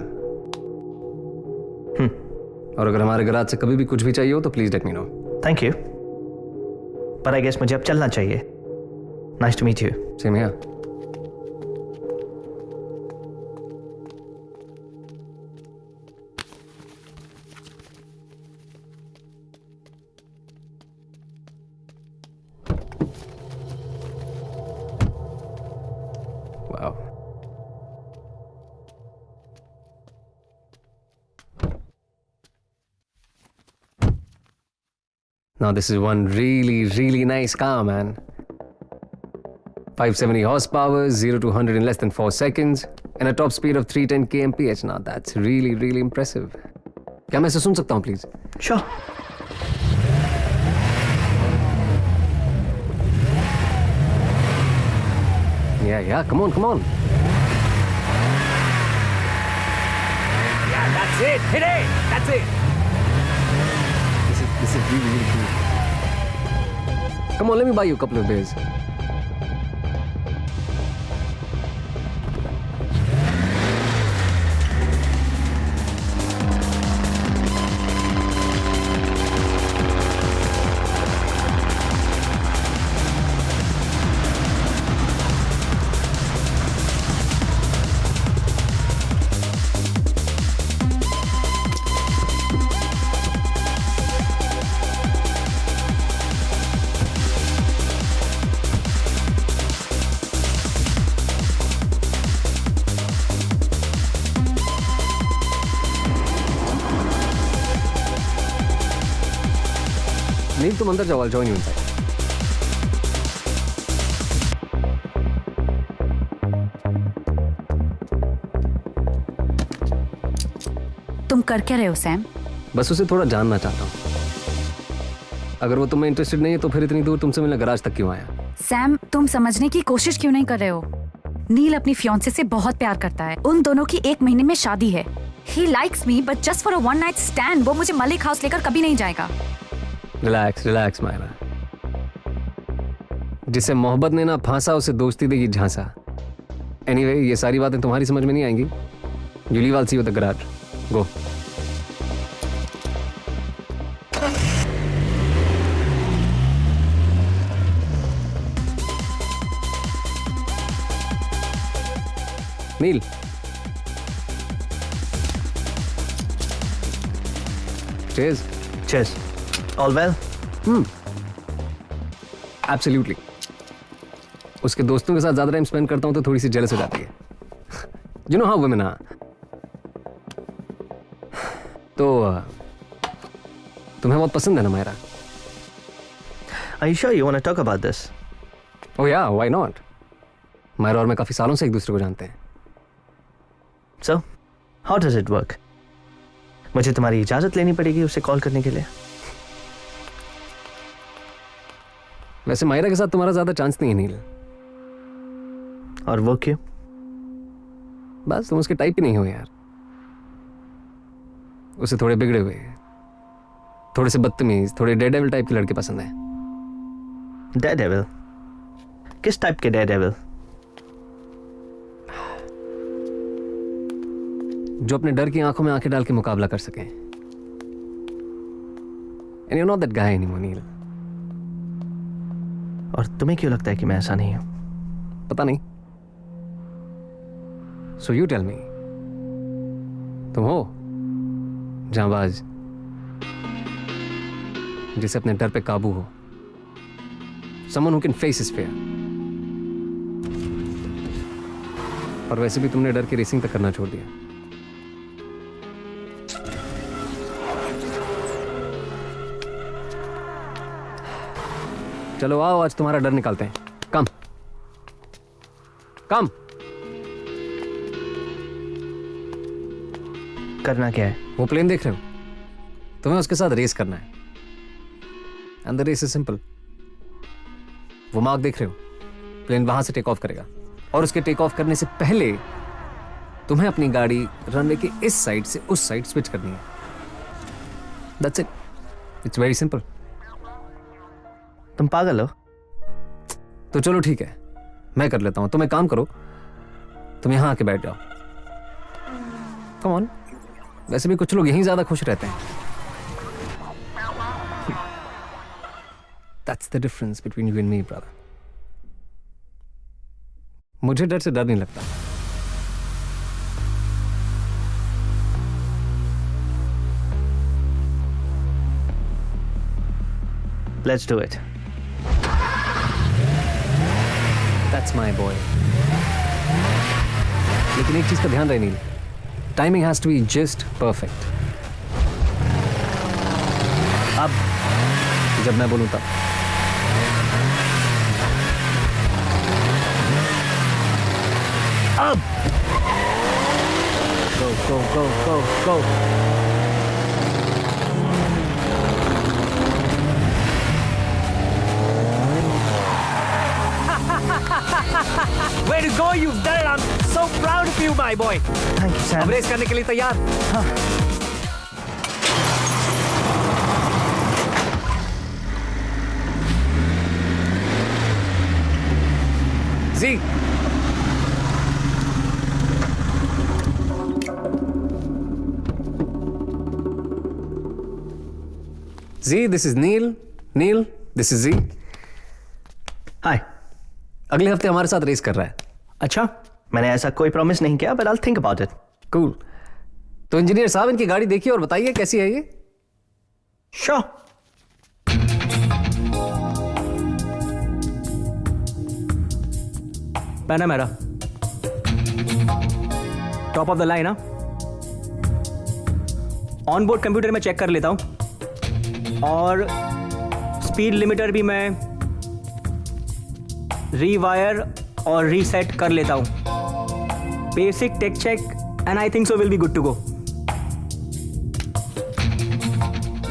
और अगर हमारे गराज से कभी भी कुछ भी चाहिए हो तो please let me know. Thank you. पर आई गेस मुझे अब चलना चाहिए. Nice to meet you. Same here. Wow. Now this is one really nice car, man. 570 horsepower, 0 to 100 in less than 4 seconds, and a top speed of 310 kmph. Now that's really impressive. क्या मैं इसे सुन सकता हूँ, please? Sure. Yeah, come on. Yeah, that's it. Hit it. That's it. This is really, really cool. Come on, let me buy you a couple of beers. नील तुम अंदर जाओ, I'll join you inside. तुम कर क्या रहे हो सैम? बस उसे थोड़ा जानना चाहता हूँ. अगर वो तुम्हें इंटरेस्टेड नहीं है तो फिर इतनी दूर तुमसे मिलने गराज तक क्यों आया? सैम, तुम समझने की कोशिश क्यों नहीं कर रहे हो? नील अपनी फियांसे से बहुत प्यार करता है. उन दोनों की 1 महीने में शादी है. He likes me, but just for a one night stand, वो मुझे मलिक हाउस लेकर कभी नहीं जाएगा. रिलैक्स मायरा. जिसे मोहब्बत ने ना फांसा उसे दोस्ती देगी झांसा. एनीवे, ये सारी बातें तुम्हारी समझ में नहीं आएंगी. You leave, I'll see you at the garage. Go. Nil. Cheers. Cheers. All well? Absolutely. उसके दोस्तों के साथ ज्यादा टाइम स्पेंड करता हूं तो थोड़ी सी जेलस हो जाती है. You know how women are. तो तुम्हें बहुत पसंद है ना Myra? Are you sure you want to talk about this? Oh yeah, why not? Myra और मैं काफी सालों से एक दूसरे को जानते हैं. So, how does it work? मुझे तुम्हारी इजाजत लेनी पड़ेगी उसे कॉल करने के लिए. वैसे मायरा के साथ तुम्हारा ज्यादा चांस नहीं है नील. और वो क्यों? बस तुम उसके टाइप ही नहीं हो यार. उसे थोड़े बिगड़े हुए, थोड़े से बदतमीज, थोड़े डेडेविल टाइप के लड़के पसंद है. डेडेविल? किस टाइप के डेडेविल? जो अपने डर की आंखों में आंखें डाल के मुकाबला कर सके. And you're not that guy anymore, नील. और तुम्हें क्यों लगता है कि मैं ऐसा नहीं हूं? पता नहीं. So you tell me. तुम हो जांबाज जिसे अपने डर पे काबू हो. Someone who can face his fear. और वैसे भी तुमने डर की रेसिंग तक करना छोड़ दिया. चलो आओ, आज तुम्हारा डर निकालते हैं. कम करना क्या है? वो प्लेन देख रहे हो? तुम्हें उसके साथ रेस करना है. And the race is simple. वो मार्क देख रहे हो? प्लेन वहां से टेक ऑफ करेगा और उसके टेक ऑफ करने से पहले तुम्हें अपनी गाड़ी रनवे के इस साइड से उस साइड स्विच करनी है. That's it. It's very simple. तुम पागल हो? तो चलो ठीक है, मैं कर लेता हूं. तुम एक काम करो, तुम यहां आके बैठ जाओ. Come on. वैसे भी कुछ लोग यहीं ज्यादा खुश रहते हैं. That's the difference between you and me, brother. मुझे डर से डर नहीं लगता. Let's do it. That's my boy. लेकिन एक चीज का ध्यान रहे नील. Timing has to be just perfect. अब जब मैं बोलूं तब. अब go. Way to go, you've done it. I'm so proud of you, my boy. Thank you अब सैम। रेस करने के लिए तैयार? जी G, this is Neel. Neel, this is G. Hi. अगले हफ्ते हमारे साथ रेस कर रहा है। अच्छा, मैंने ऐसा कोई प्रॉमिस नहीं किया, but I will think about it. Cool. तो इंजीनियर साहब, इनकी गाड़ी देखिए और बताइए कैसी है ये। Sure. Panamera, top of the line. On board computer में चेक कर लेता हूं, और स्पीड लिमिटर भी मैं रीवायर और रीसेट कर लेता हूं। Basic tech check and I think so will be good to go.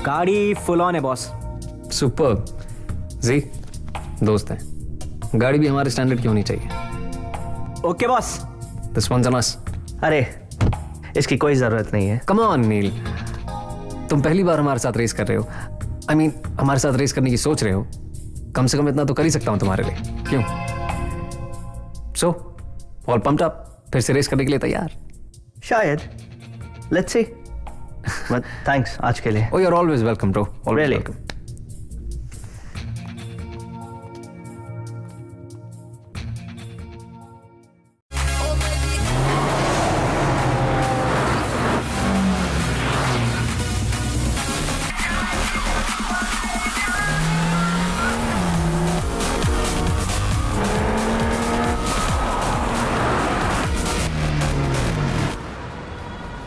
गाड़ी फुल ऑन है बॉस। सुपर। जी, दोस्त हैं, गाड़ी भी हमारे स्टैंडर्ड की होनी चाहिए। Okay boss. This one's on us. अरे इसकी कोई जरूरत नहीं है। कम ऑन नील, तुम पहली बार हमारे साथ रेस कर रहे हो। आई मीन हमारे साथ रेस करने की सोच रहे हो। कम से कम इतना तो कर ही सकता हूं तुम्हारे लिए, क्यों? सो ऑल पम्प्ड अप, फिर से रेस करने के लिए तैयार? शायद, लेट्स सी। बट थैंक्स आज के लिए। Oh, you're always welcome, bro. Always Really? welcome.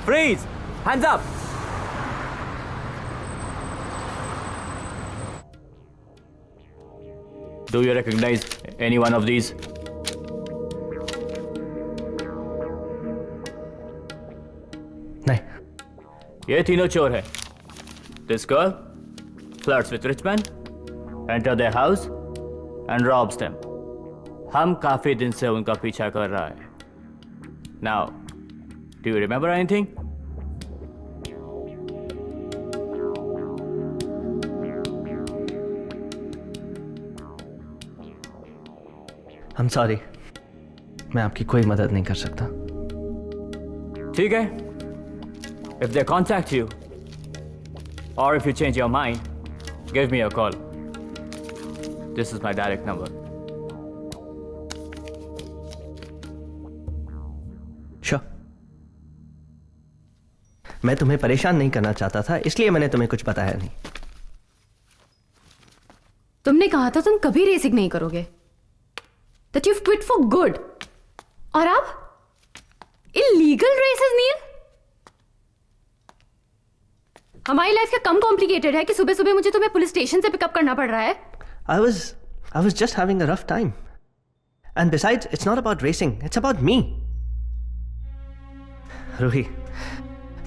Freeze! Hands up! Do you recognize any one of these? नहीं। ये तीनों चोर हैं. This girl flirts with rich men, enter their house and robs them. हम काफी दिन से उनका पीछा कर रहा है. Now, do you remember anything? I'm sorry, मैं आपकी कोई मदद नहीं कर सकता। ठीक है. If they contact you, or if you change your mind, give me a call. This is my direct number. Sure. मैं तुम्हें परेशान नहीं करना चाहता था, इसलिए मैंने तुम्हें कुछ बताया नहीं। तुमने कहा था तुम कभी रेसिंग नहीं करोगे, that you've quit for good. और अब illegal races, नील? हमारी लाइफ क्या कम कॉम्प्लिकेटेड है कि सुबह सुबह मुझे तुम्हें पुलिस स्टेशन से पिकअप करना पड़ रहा है? I was just having a rough time. And besides, it's not about racing, it's about me. Ruhi,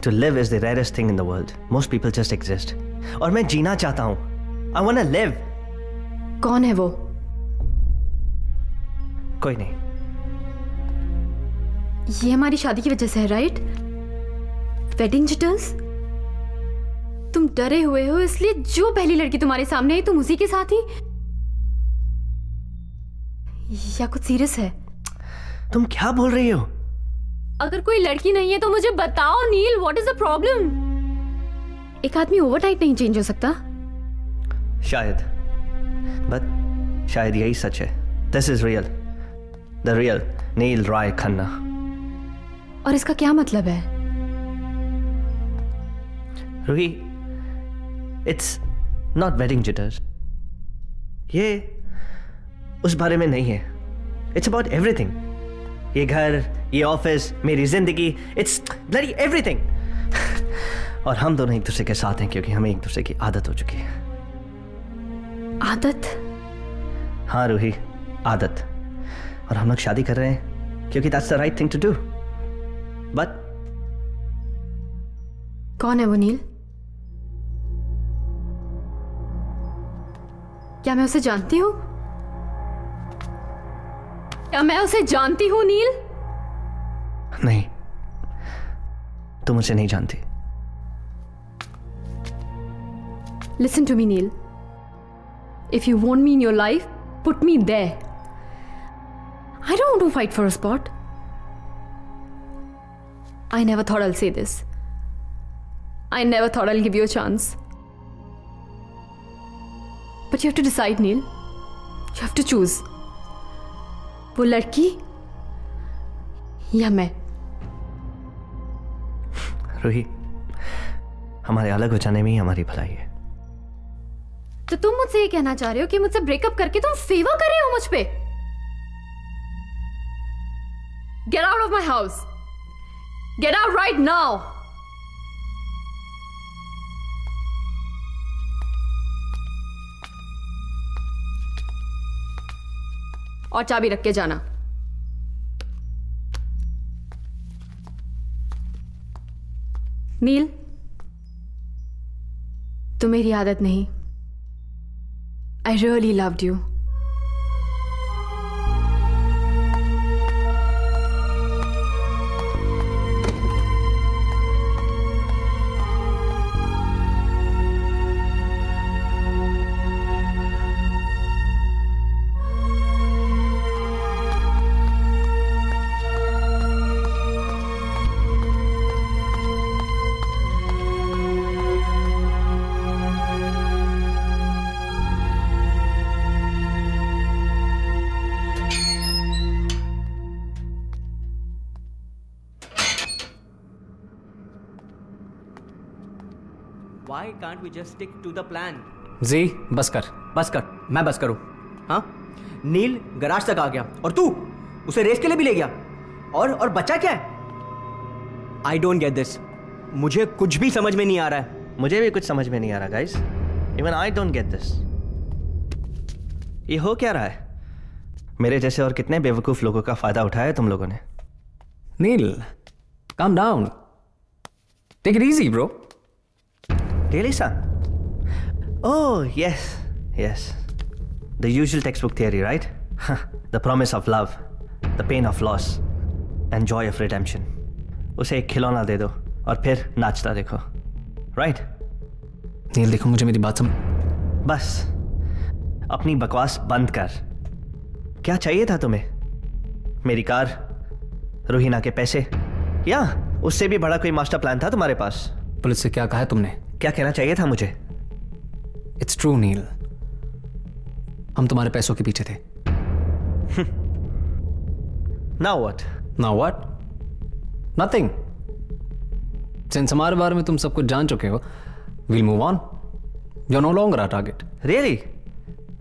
to live is the rarest thing in the world. Most people just exist. और मैं जीना चाहता हूं. I want to live. कौन है वो? कोई नहीं. ये हमारी शादी की वजह से है, राइट? Wedding jitters? तुम डरे हुए हो इसलिए जो पहली लड़की तुम्हारे सामने आई तुम उसी के साथ ही? या कुछ सीरियस है? तुम क्या बोल रही हो? अगर कोई लड़की नहीं है तो मुझे बताओ नील, व्हाट इज द प्रॉब्लम? एक आदमी ओवरनाइट नहीं चेंज हो सकता? शायद, बट शायद यही सच है. This is real. The real नील राय खन्ना. और इसका क्या मतलब है? Ruhi, it's not wedding jitters. ये उस बारे में नहीं है. It's about everything. ये घर, ये ऑफिस, मेरी जिंदगी, it's bloody everything. और हम दोनों एक दूसरे के साथ हैं क्योंकि हमें एक दूसरे की आदत हो चुकी है. आदत? हाँ रूही, आदत. और हम लोग शादी कर रहे हैं क्योंकि that's the right thing to do. But कौन है वो नील? क्या मैं उसे जानती हूं? क्या मैं उसे जानती हूँ नील? नहीं, तुम मुझे नहीं जानती। Listen to me, Neil. If you want me in your life, put me there. I don't want to fight for a spot. I never thought I'll say this. I never thought I'll give you a chance. But you have to decide, Neil. You have to choose. वो लड़की या मैं? रूही, हमारे अलग हो जाने में ही हमारी भलाई है। तो तुम मुझसे ये कहना चाह रहे हो कि मुझसे ब्रेकअप करके तुम फेवर कर रहे हो मुझ पे? Get out of my house. Get out right now. और चाबी रख के जाना। नील, तो मेरी आदत नहीं। I really loved you. Why can't we just stick to the plan? जी बस कर। बस कर, मैं बस करूं? हाँ, नील गराज तक आ गया और तू उसे रेस के लिए भी ले गया और बच्चा क्या है? I don't get this. मुझे कुछ भी समझ में नहीं आ रहा है। मुझे भी कुछ समझ में नहीं आ रहा guys. Even I don't get this. ये हो क्या रहा है? मेरे जैसे और कितने बेवकूफ लोगों का फायदा उठाया तुम लोगों ने? नील, calm down. Take it easy, bro. Really, son? Oh, yes, yes. The usual textbook theory, right? The promise of love, the pain of loss, and joy of redemption. उसे एक खिलौना दे दो और फिर नाचता देखो, right? नील देखो, मुझे मेरी बात समझ। बस अपनी बकवास बंद कर। क्या चाहिए था तुम्हें? मेरी कार, रूहीना के पैसे, या उससे भी बड़ा कोई मास्टर प्लान था तुम्हारे पास? पुलिस से क्या कहा है तुमने? क्या कहना चाहिए था मुझे? इट्स ट्रू नील, हम तुम्हारे पैसों के पीछे थे। Now what? Now what? Nothing. Since हमारे बारे में तुम सब कुछ जान चुके हो, we'll move on. You're no longer our target. Really?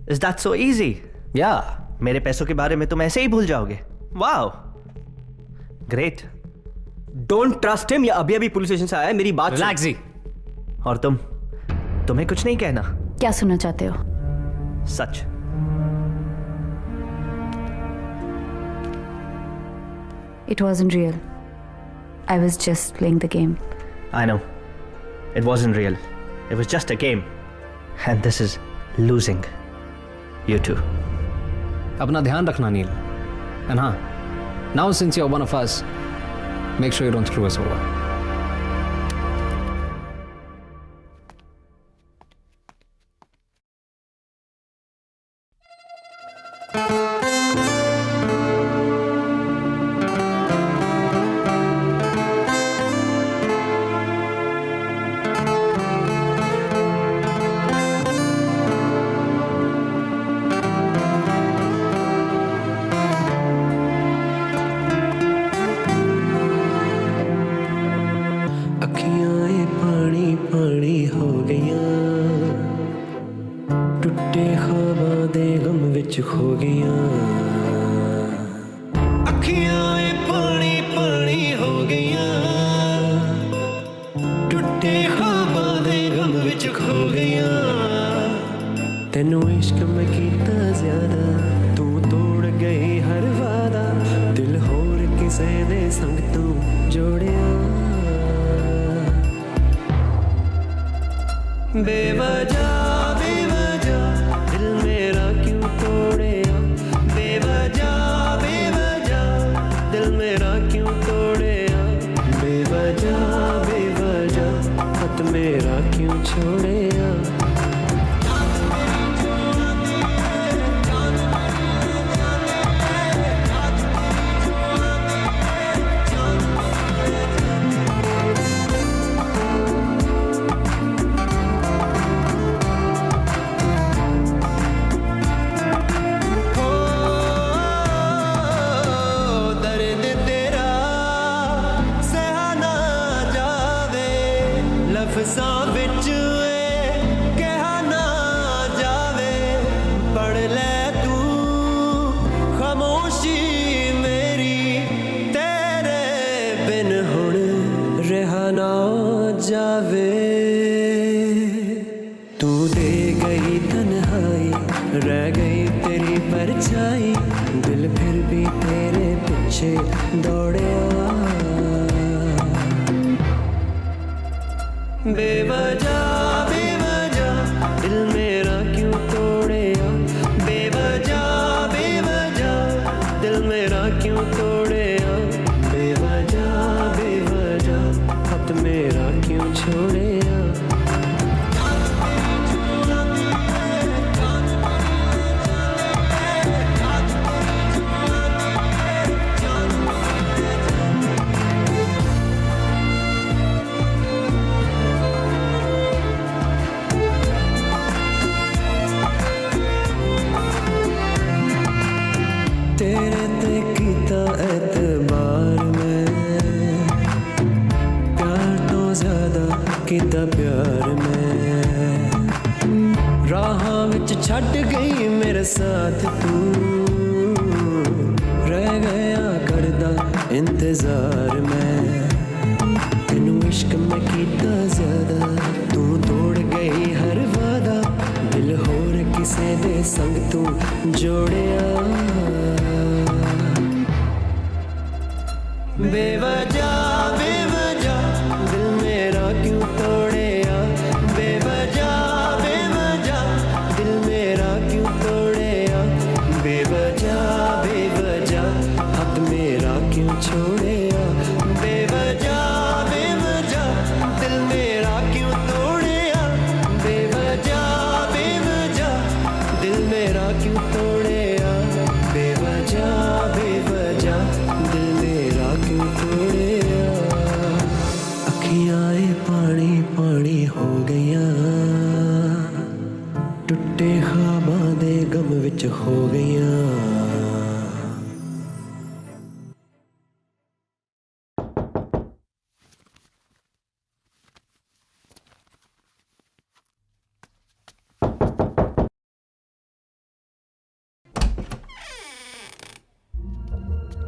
Is that so easy? Yeah. मेरे पैसों के बारे में तुम ऐसे ही भूल जाओगे? Wow. Great. Don't trust him, या अभी अभी पुलिस स्टेशन से आया है, मेरी बात सुन। Relax जी। और तुम्हें कुछ नहीं कहना? क्या सुनना चाहते हो? सच। It wasn't real. I was just playing the game. I know. It wasn't real. It was just a game. And this is losing. You too. अपना ध्यान रखना नील। And हाँ, now since you're one of us, make sure you don't screw us over. तेनू इश्क में कीता ज्यादा, तू तोड़ गई हर वादा, दिल होर किसे ने संग तू जोड़िया। बेवजह बेवजह दिल मेरा क्यों तोड़िया, बेवजह बेवजह मेरा क्यों तोड़े बेवजह बेवजह हाथ मेरा क्यों छोड़े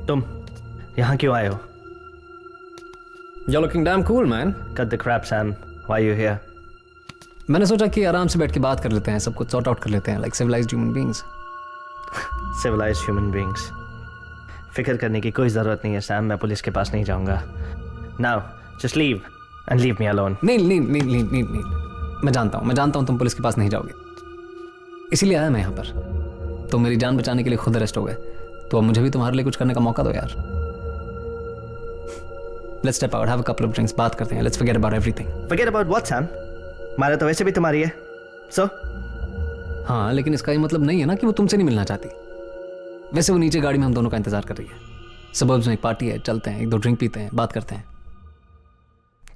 तुम यहाँ क्यों आए हो? You're looking damn cool, man. Cut the crap, Sam. Why are you here? मैंने सोचा कि आराम से बैठ के बात कर लेते हैं, सब कुछ सॉर्ट आउट कर लेते हैं, like civilized human beings. Civilized human beings. फिक्र करने की कोई ज़रूरत नहीं है, सैम. मैं पुलिस के पास नहीं जाऊँगा. Now, just leave and leave me alone. नहीं. मैं जानता हूँ तुम पुलिस के पास नहीं जाओगे. इसीलिए आया मैं यहाँ पर. तुम मेरी जान बचाने के लिए खुद अरेस्ट हो गए. तो अब मुझे भी तुम्हारे लिए कुछ करने का मौका दो यार. Let's step out, have a couple of drinks, बात करते हैं. Let's forget about everything. Forget about what, Sam? मारा तो वैसे भी तुम्हारी है. So? हाँ, लेकिन इसका ये मतलब नहीं है ना कि वो तुमसे नहीं मिलना चाहती. वैसे वो नीचे गाड़ी में हम दोनों का इंतजार कर रही है. सबर्ब्स में एक पार्टी है, चलते हैं, 1-2 ड्रिंक पीते हैं, बात करते हैं.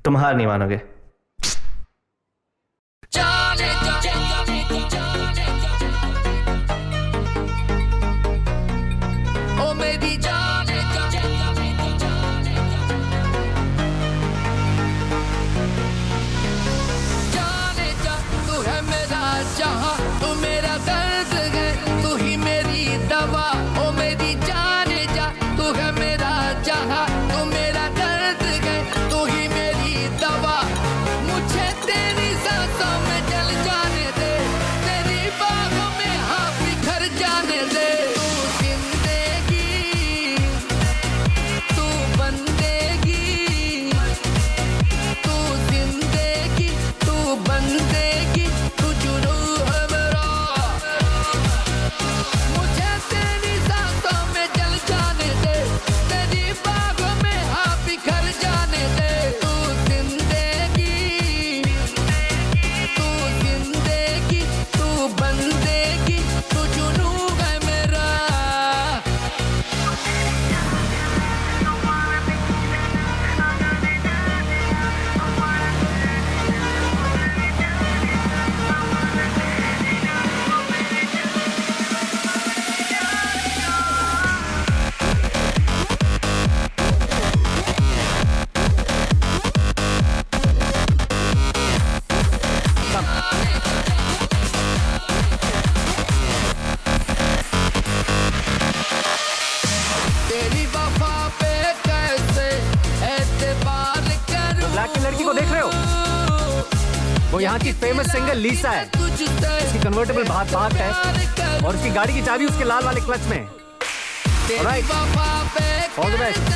तुम हार नहीं मानोगे. वो यहाँ की फेमस सिंगर लीसा है। उसकी कन्वर्टेबल बाहर पार्क है और उसकी गाड़ी की चाबी उसके लाल वाले क्लच में है। Alright. All the best.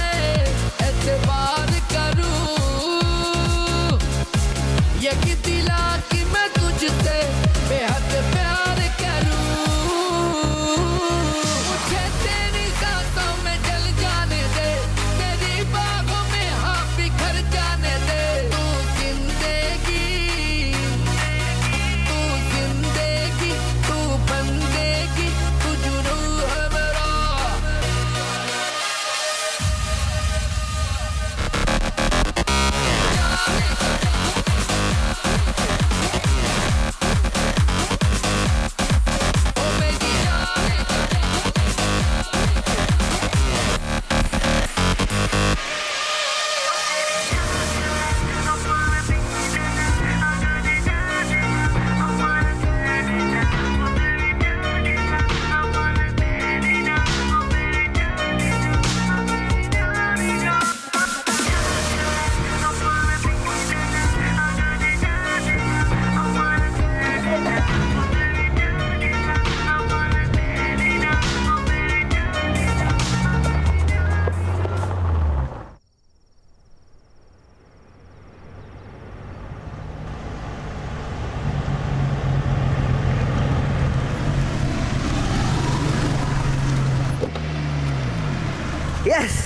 Yes!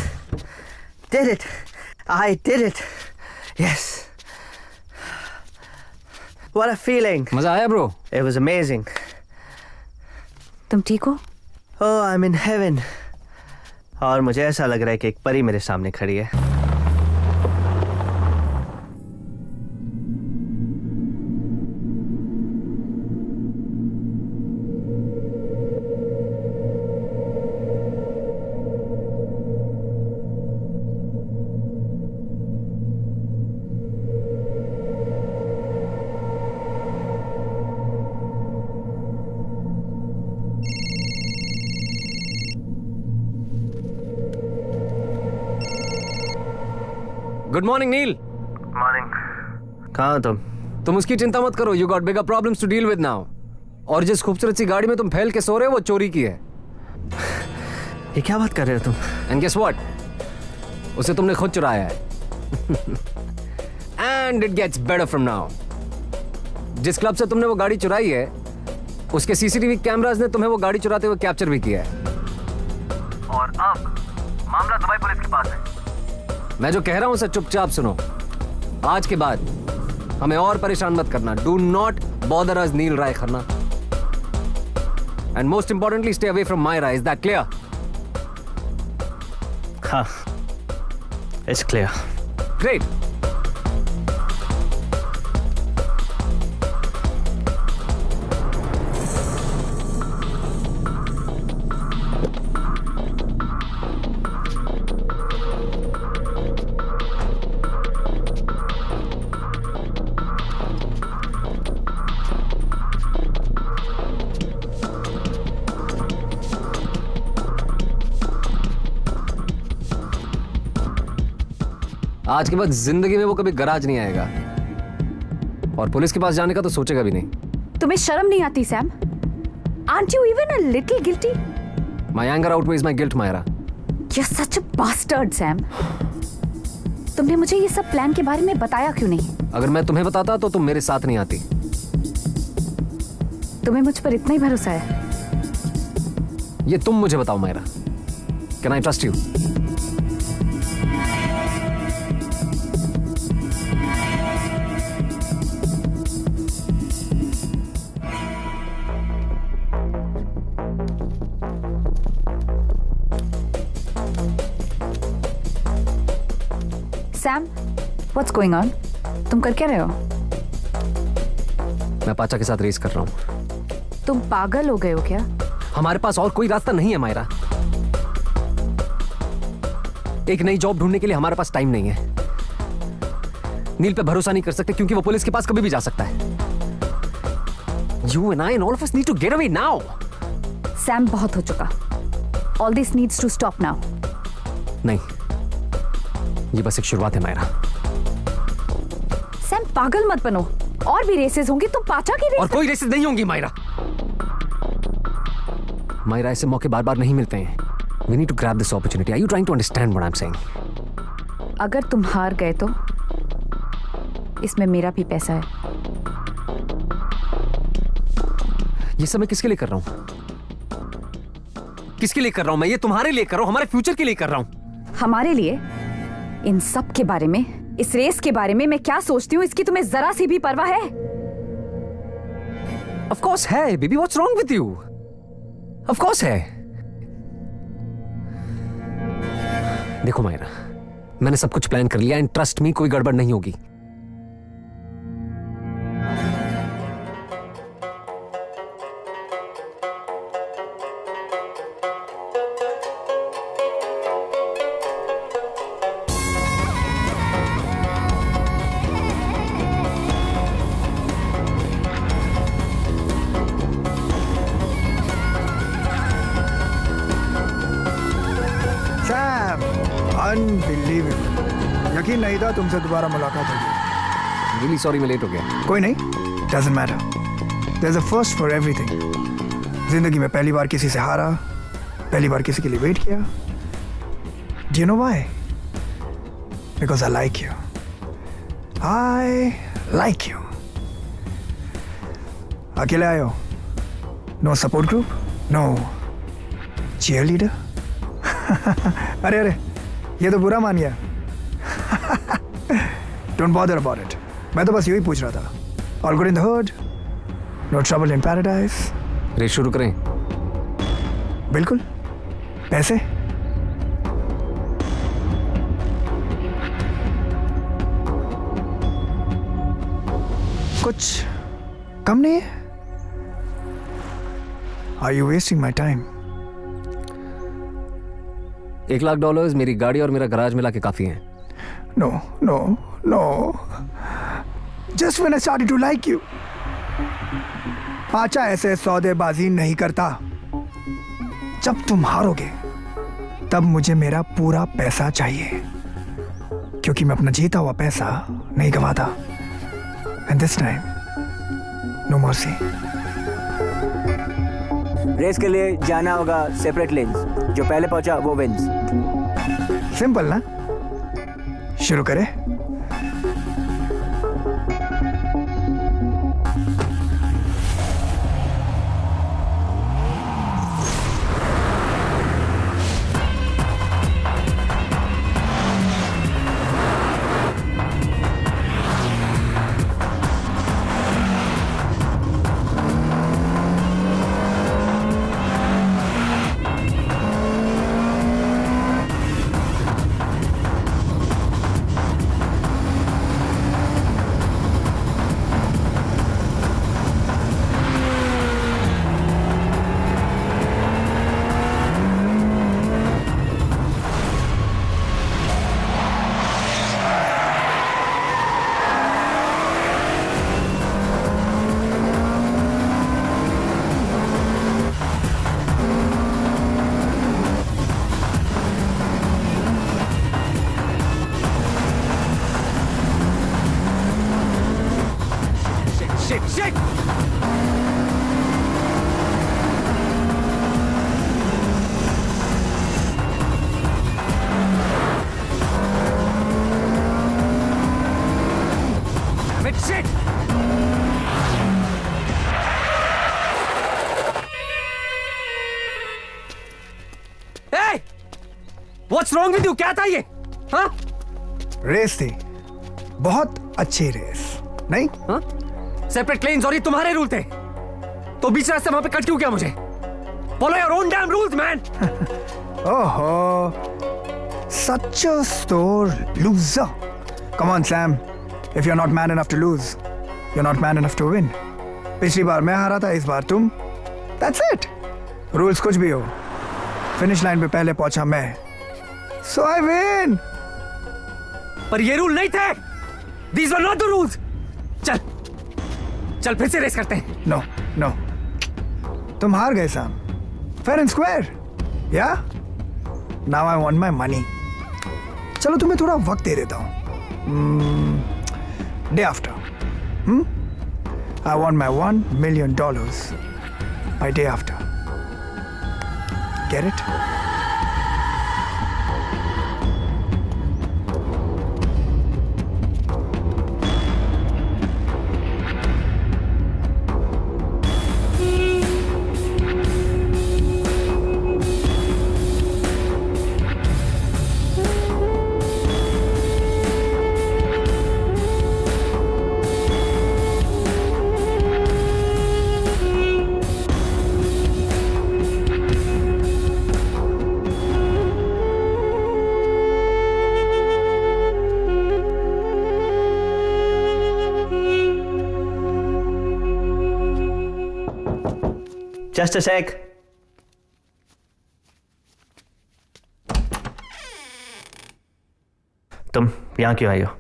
Did it! I did it! Yes! What a feeling! मजा आया ब्रो? It was amazing. तुम ठीक हो? Oh, I'm in heaven. और मुझे ऐसा लग रहा है कि एक परी मेरे सामने खड़ी है. Good morning Neel. मॉर्निंग। कहाँ हो तुम उसकी चिंता मत करो, you got bigger problems to deal with now. और जिस खूबसूरत सी गाड़ी में तुम फैल के सो रहे हो वो चोरी की है। ये क्या बात कर रहे हो तुम? एंड गेस व्हाट, उसे तुमने खुद चुराया है। And it gets better from now. जिस क्लब से तुमने वो गाड़ी चुराई है उसके सीसीटीवी कैमरास ने तुम्हें वो गाड़ी चुराते हुए कैप्चर भी किया है। और अब मामला दुबई पुलिस के पास है। मैं जो कह रहा हूं उसे चुपचाप सुनो। आज के बाद हमें और परेशान मत करना। Do not bother us Neel Rai Khanna. And most importantly stay away from Myra. Is that clear? हाँ, इट्स क्लियर। ग्रेट। आज के बाद जिंदगी में वो कभी गराज नहीं आएगा और पुलिस के पास जाने का तो सोचेगा भी नहीं। तुम्हें शर्म नहीं आती Sam? Aren't you even a little guilty? My anger outweighs my guilt, Myra. You're such a bastard, Sam. तुमने मुझे ये सब प्लान के बारे में बताया क्यों नहीं? अगर मैं तुम्हें बताता तो तुम मेरे साथ नहीं आती। तुम्हें मुझ पर इतना ही भरोसा है? ये तुम मुझे बताओ Myra, can I trust you? Sam, what's going on? तुम कर क्या रहे हो? मैं पाचा के साथ रेस कर रहा हूं। तुम पागल हो गए हो क्या? हमारे पास और कोई रास्ता नहीं है मायरा। एक नई जॉब ढूंढने के लिए हमारे पास टाइम नहीं है। नील पे भरोसा नहीं कर सकते क्योंकि वो पुलिस के पास कभी भी जा सकता है। You and I and all of us need to get away now. Sam, बहुत हो चुका। All this needs to stop now. नहीं, ये बस एक शुरुआत है मायरा। सैम, पागल मत बनो। और भी रेसेस होंगी, तुम पाचा की और रेस। कोई रेसेस नहीं होंगी मायरा। मायरा, ऐसे मौके बार बार नहीं मिलते हैं। We need to grab this opportunity. Are you trying to understand what I'm saying? अगर तुम हार गए तो इसमें मेरा भी पैसा है। ये सब मैं किसके लिए कर रहा हूं? किसके लिए कर रहा हूं मैं? ये तुम्हारे लिए कर रहा हूं, हमारे फ्यूचर के लिए कर रहा हूं। हमारे लिए? इन सब के बारे में, इस रेस के बारे में मैं क्या सोचती हूँ, इसकी तुम्हें जरा सी भी परवाह है? Of course है, baby. What's wrong with you? Of course है। देखो मायरा, मैंने सब कुछ प्लान कर लिया एंड ट्रस्ट मी, कोई गड़बड़ नहीं होगी। अनबिलीवेबल, यकीन नहीं था तुमसे दोबारा मुलाकात होगी। Really sorry मैं लेट हो गया। कोई नहीं, doesn't matter. There's a first for everything. जिंदगी में पहली बार किसी से हारा, पहली बार किसी के लिए वेट किया। Do you know why? Because I like you. I like you. अकेले आए हो? No support group? No cheerleader? अरे अरे, ये तो बुरा मान गया। Don't bother about it. मैं तो बस यही पूछ रहा था। All good in the hood? No trouble in paradise? Race शुरू करें? बिल्कुल। पैसे? कुछ कम नहीं है? Are you wasting my time? $1 lakh मेरी गाड़ी और मेरा गराज मिला के काफी हैं। No, no, no. Just when I started to like you. पाचा ऐसे सौदेबाजी नहीं करता। जब तुम हारोगे तब मुझे मेरा पूरा पैसा चाहिए, क्योंकि मैं अपना जीता हुआ पैसा नहीं गवाता। And this time, no mercy. Race के लिए जाना होगा सेपरेट लेन्स, जो पहले पहुंचा वो विन्स। सिंपल ना? शुरू करें? What's wrong with you? क्या था ये? हाँ? रेस थी, बहुत अच्छी रेस, नहीं? हाँ? सेपरेट लेन्स और ये तुम्हारे रूल थे, तो बीच रास्ते वहां पे कट क्यों किया मुझे? Follow your own damn rules, man. ओहो, such a sore loser. Come on, Sam. If you're not man enough to lose, you're not man enough to win. पिछली बार मैं हारा था, इस बार तुम। That's it. Rules कुछ भी हो, फिनिश लाइन पे पहले पहुंचा मैं, so I win. पर ये रूल नहीं थे। These were not the rules. चल, चल फिर से रेस करते हैं। No, no. तुम हार गए Sam. Fair and square. Yeah? Now I want my money. चलो तुम्हें थोड़ा वक्त दे देता हूँ। Day after. I want my $1 million by day after. Get it? Just a sec. तुम यहां क्यों आई हो?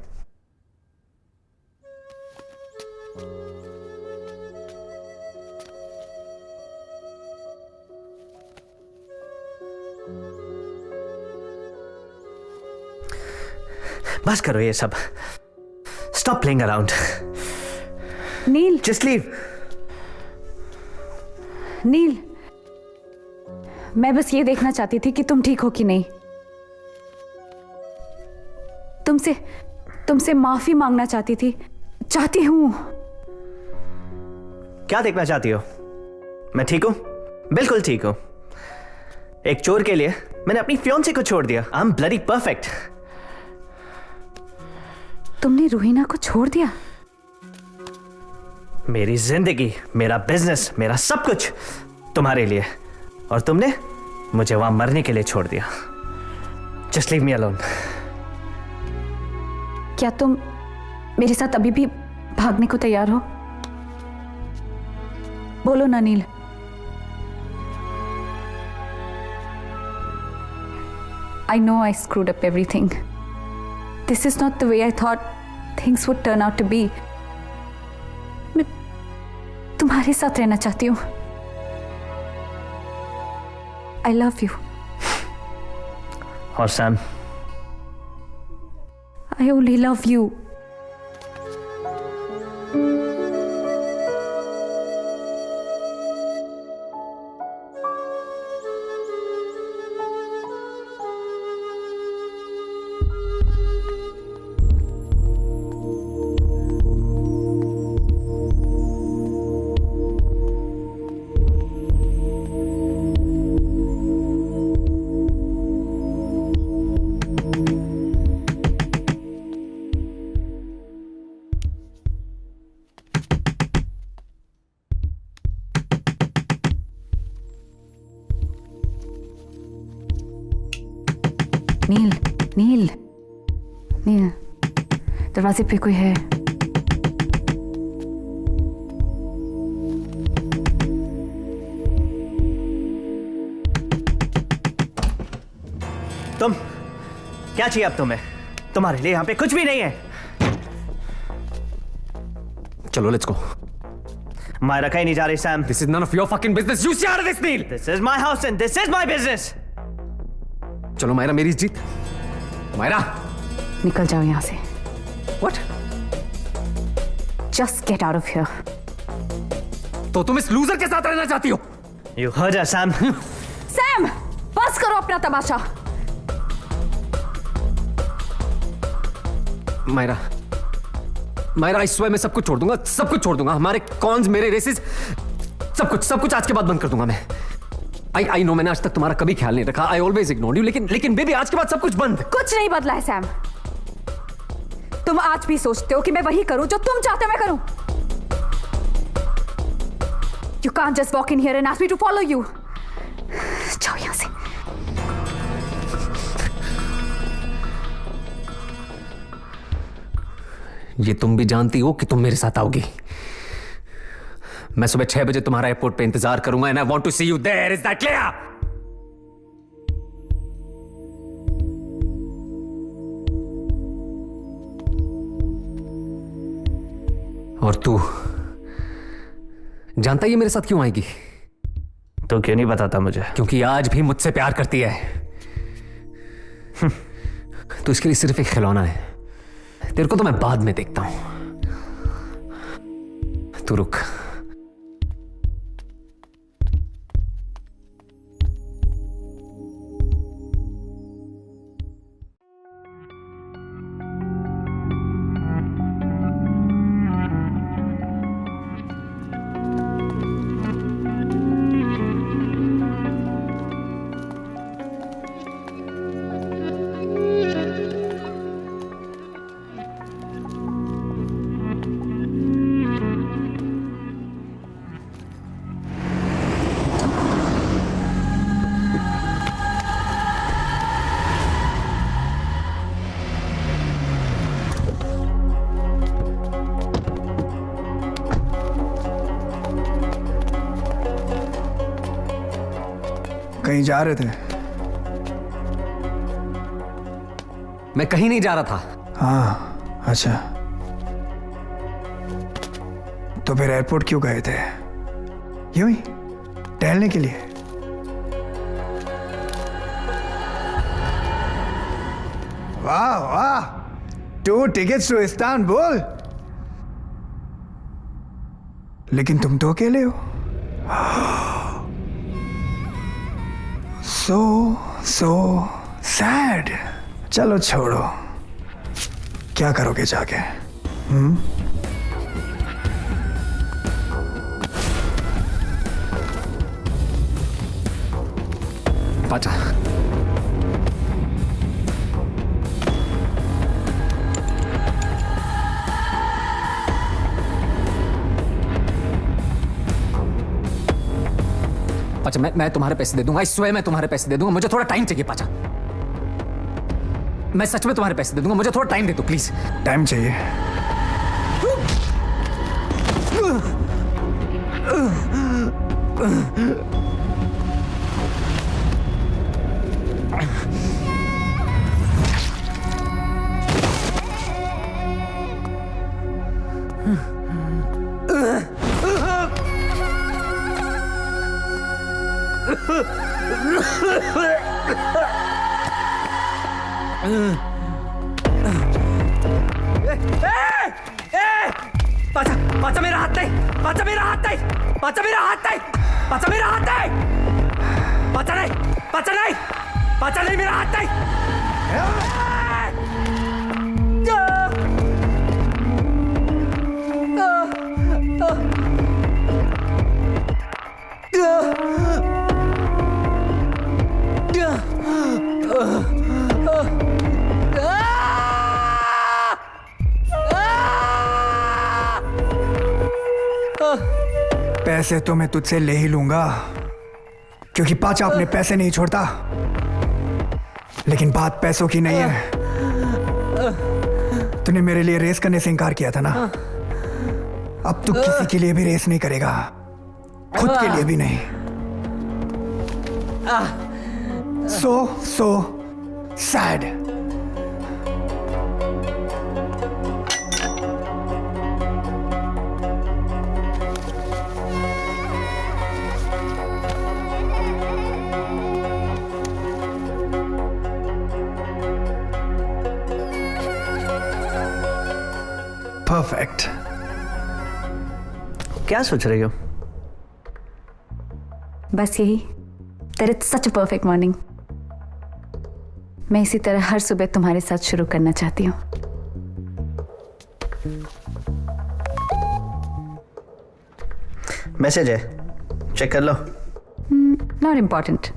बस करो ये सब. Stop playing around. नील. Just leave. नील, मैं बस ये देखना चाहती थी कि तुम ठीक हो कि नहीं. तुमसे माफी मांगना चाहती हूं. क्या देखना चाहती हो? मैं ठीक हूं? बिल्कुल ठीक हूं. एक चोर के लिए मैंने अपनी फियांसे को छोड़ दिया. I am bloody perfect. तुमने रूहीना को छोड़ दिया? मेरी जिंदगी, मेरा बिजनेस, मेरा सब कुछ तुम्हारे लिए, और तुमने मुझे वहां मरने के लिए छोड़ दिया. Just leave me alone. क्या तुम मेरे साथ अभी भी भागने को तैयार हो? बोलो ना नील. I know I screwed up everything. This is not the way I thought things would turn out to be. मैं तुम्हारे साथ रहना चाहती हूँ. I love you. और Sam? I only love you. नील, दरवाजे पे कोई है. तुम क्या चाहिए अब तुम्हें? तुम्हारे लिए यहां पे कुछ भी नहीं है. चलो लेट्स गो. मायरा कहीं नहीं जा रही Sam. This is none of your fucking business. You stay out of this, Neil. This is my house and this is my business. चलो मायरा, मेरी जीत. मायरा, निकल जाओ यहाँ से. What? Just get out of here. तो तुम इस लूजर के साथ रहना चाहती हो? You heard her, Sam. Sam, बस करो अपना तमाशा. मायरा, इस समय मैं सब कुछ छोड़ दूंगा, सब कुछ छोड़ दूंगा. हमारे कॉन्स, मेरे रेसेस, सब कुछ आज के बाद बंद कर दूंगा मैं. आई नो मैंने आज तक तुम्हारा कभी ख्याल नहीं रखा. I always ignored you. लेकिन बेबी, आज के बाद सब कुछ बंद. कुछ नहीं बदला है सैम. तुम आज भी सोचते हो कि मैं वही करूं जो तुम चाहते हो मैं करूं. You can't just walk in here and ask me to follow you. जाओ यहां से. ये तुम भी जानती हो कि तुम मेरे साथ आओगी. मैं सुबह 6 बजे तुम्हारा एयरपोर्ट पे इंतजार करूंगा. And I want to see you there. Is that clear? और तू जानता ये मेरे साथ क्यों आएगी? तो क्यों नहीं बताता मुझे? क्योंकि आज भी मुझसे प्यार करती है. तो इसके लिए सिर्फ एक खिलौना है. तेरे को तो मैं बाद में देखता हूं. तू रुक। कहीं जा रहे थे? मैं कहीं नहीं जा रहा था। हाँ, अच्छा। तो फिर एयरपोर्ट क्यों गए थे? यूं ही टहलने के लिए? वाह वाह, 2 tickets to इस्तांबुल। लेकिन तुम तो अकेले हो। so sad। चलो छोड़ो, क्या करोगे जाके? पाचा, पाचा, मैं तुम्हारे पैसे दे दूंगा। आई स्वेयर मैं तुम्हारे पैसे दे दूंगा। मुझे थोड़ा टाइम चाहिए पाचा। मैं सच में तुम्हारे पैसे दे दूंगा। मुझे थोड़ा टाइम दे दो प्लीज। टाइम चाहिए? पाचा मेरा हाथ नहीं, पाचा मेरा हाथ नहीं, पाचा मेरा हाथ नहीं, पाचा मेरा हाथ नहीं, पाचा नहीं, पाचा नहीं, पाचा नहीं, मेरा हाथ नहीं। पैसे तो मैं तुझसे ले ही लूंगा, क्योंकि पाचा अपने पैसे नहीं छोड़ता। लेकिन बात पैसों की नहीं है। तूने मेरे लिए रेस करने से इनकार किया था ना? अब तू किसी के लिए भी रेस नहीं करेगा, खुद के लिए भी नहीं। so sad। परफेक्ट। क्या सोच रही हो? बस यही, that it's such a perfect morning। मैं इसी तरह हर सुबह तुम्हारे साथ शुरू करना चाहती हूँ। मैसेज है, चेक कर लो। Not important।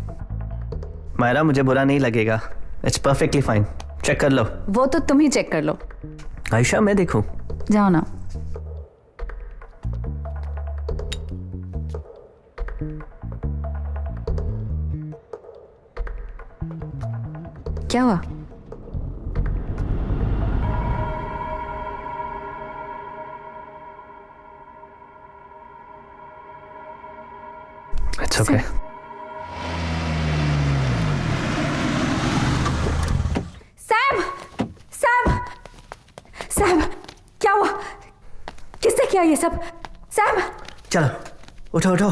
मायरा, मुझे बुरा नहीं लगेगा। इट्स परफेक्टली फाइन, चेक कर लो। वो तो तुम ही चेक कर लो। आयशा, मैं देखूं? जाओ ना। क्या हुआ? It's okay। Sam! Sam! Sam! क्या हुआ? किसने किया ये सब? सैम! चलो, उठो उठो,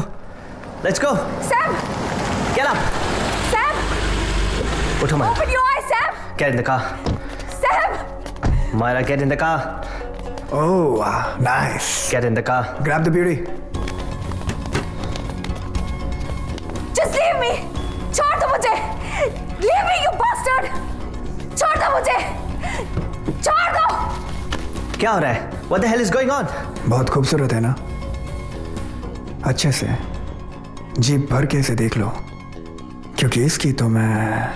let's go. Sam! Get up। Sam! उठो Myra. Open your eyes, Sam! Get in the car। Sam! Myra, get in the car। Oh, nice. Get in the car. Grab the beauty. Just leave me. छोड़ दो मुझे. Leave me, you bastard. छोड़ दो मुझे. छोड़ दो. क्या हो रहा है? What the hell is going on? बहुत खूबसूरत है ना? अच्छे से जीप भर के इसे देख लो, क्योंकि इसकी तो मैं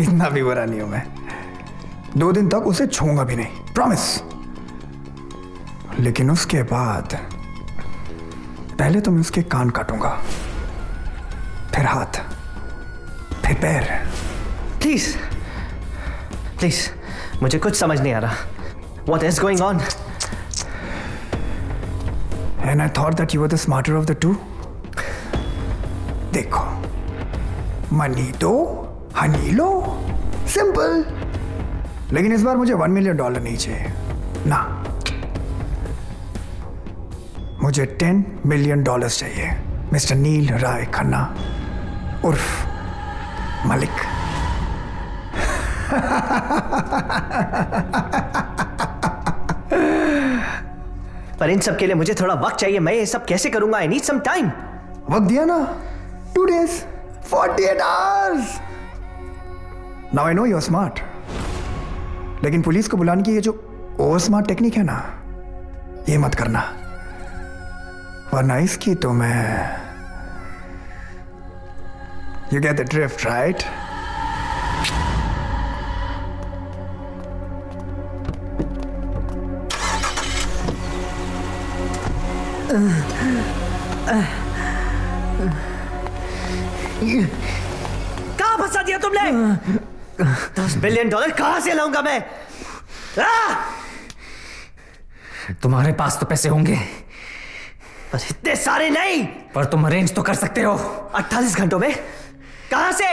इतना भी बुरा नहीं हूं मैं. 2 दिन तक उसे छूंगा भी नहीं, प्रॉमिस. लेकिन उसके बाद पहले तो मैं उसके कान काटूंगा, फिर हाथ, फिर पैर. प्लीज प्लीज, मुझे कुछ समझ नहीं आ रहा. What is going on? And I thought that you were the smarter of the two. देखो, मनी दो, हनी लो, सिंपल. लेकिन इस बार मुझे $1 million नहीं चाहिए ना, मुझे $10 million चाहिए. मिस्टर नील राय खन्ना उर्फ मलिक. पर इन सब के लिए मुझे थोड़ा वक्त चाहिए. मैं ये सब कैसे करूंगा? I need some time. वक्त दिया ना, 2 days, 48 hours. Now I know you're smart. लेकिन पुलिस को बुलाने की ये जो ओवर स्मार्ट टेक्निक है ना, ये मत करना, वरना इसकी तो मैं. You get the drift, right? कहां फंसा दिया तुमने? $10 बिलियन कहां से लाऊंगा मैं? तुम्हारे पास तो पैसे होंगे, पर इतने सारे नहीं. पर तुम अरेंज तो कर सकते हो. 48 घंटों में? कहां से?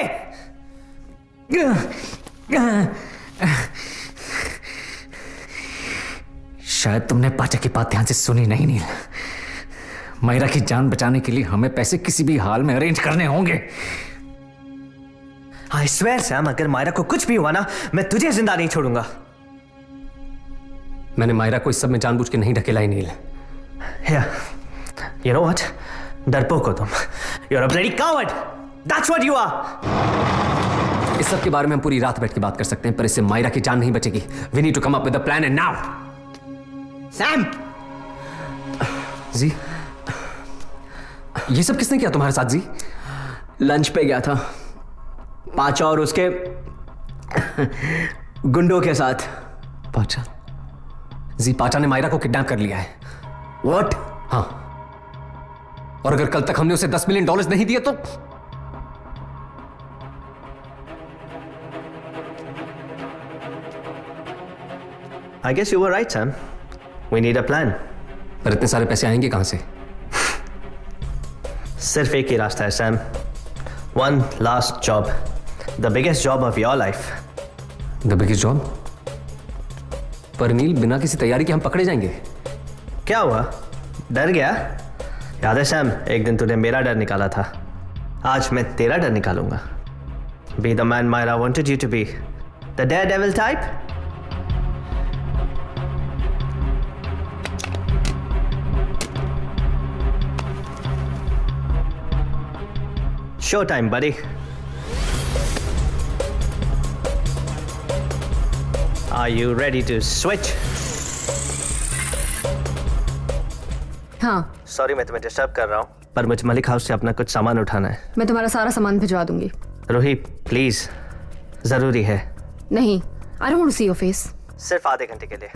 शायद तुमने पाचा की बात ध्यान से सुनी नहीं नील. मायरा की जान बचाने के लिए हमें पैसे किसी भी हाल में अरेंज करने होंगे. I swear सैम, अगर मायरा को कुछ भी हुआ ना, मैं तुझे जिंदा नहीं छोड़ूंगा. मैंने मायरा को इस सब में जानबूझ के नहीं ढकेला ही नील. Here, you know what? डरपोक हो तुम. You're a bloody coward. That's what you are. इस सब के बारे में हम पूरी रात बैठ के बात कर सकते हैं, पर इससे मायरा की जान नहीं बचेगी. We need to come up with a plan and now. Sam! जी, ये सब किसने किया तुम्हारे साथ जी? लंच पे गया था पाचा और उसके गुंडों के साथ. पाचा? जी, पाचा ने मायरा को किडनैप कर लिया है. What? हाँ, और अगर कल तक हमने उसे $10 मिलियन नहीं दिए तो I guess you were right, Sam. We need a plan. पर इतने सारे पैसे आएंगे कहां से? सिर्फ एक ही रास्ता है Sam. One last job. The biggest job of your life. The biggest job? पर नील, बिना किसी तैयारी के हम पकड़े जाएंगे. क्या हुआ? डर गया? याद है सैम, एक दिन तूने मेरा डर निकाला था. आज मैं तेरा डर निकालूंगा. Be the man Myra wanted you to be. The daredevil type. Showtime, buddy. Are you ready to switch? हाँ. सॉरी मैं तुम्हें डिस्टर्ब कर रहा हूँ, पर मुझे मलिक हाउस से अपना कुछ सामान उठाना है. मैं तुम्हारा सारा सामान भिजवा दूंगी. रूही प्लीज, जरूरी है. नहीं, I don't want to see your face. सिर्फ आधे घंटे के लिए.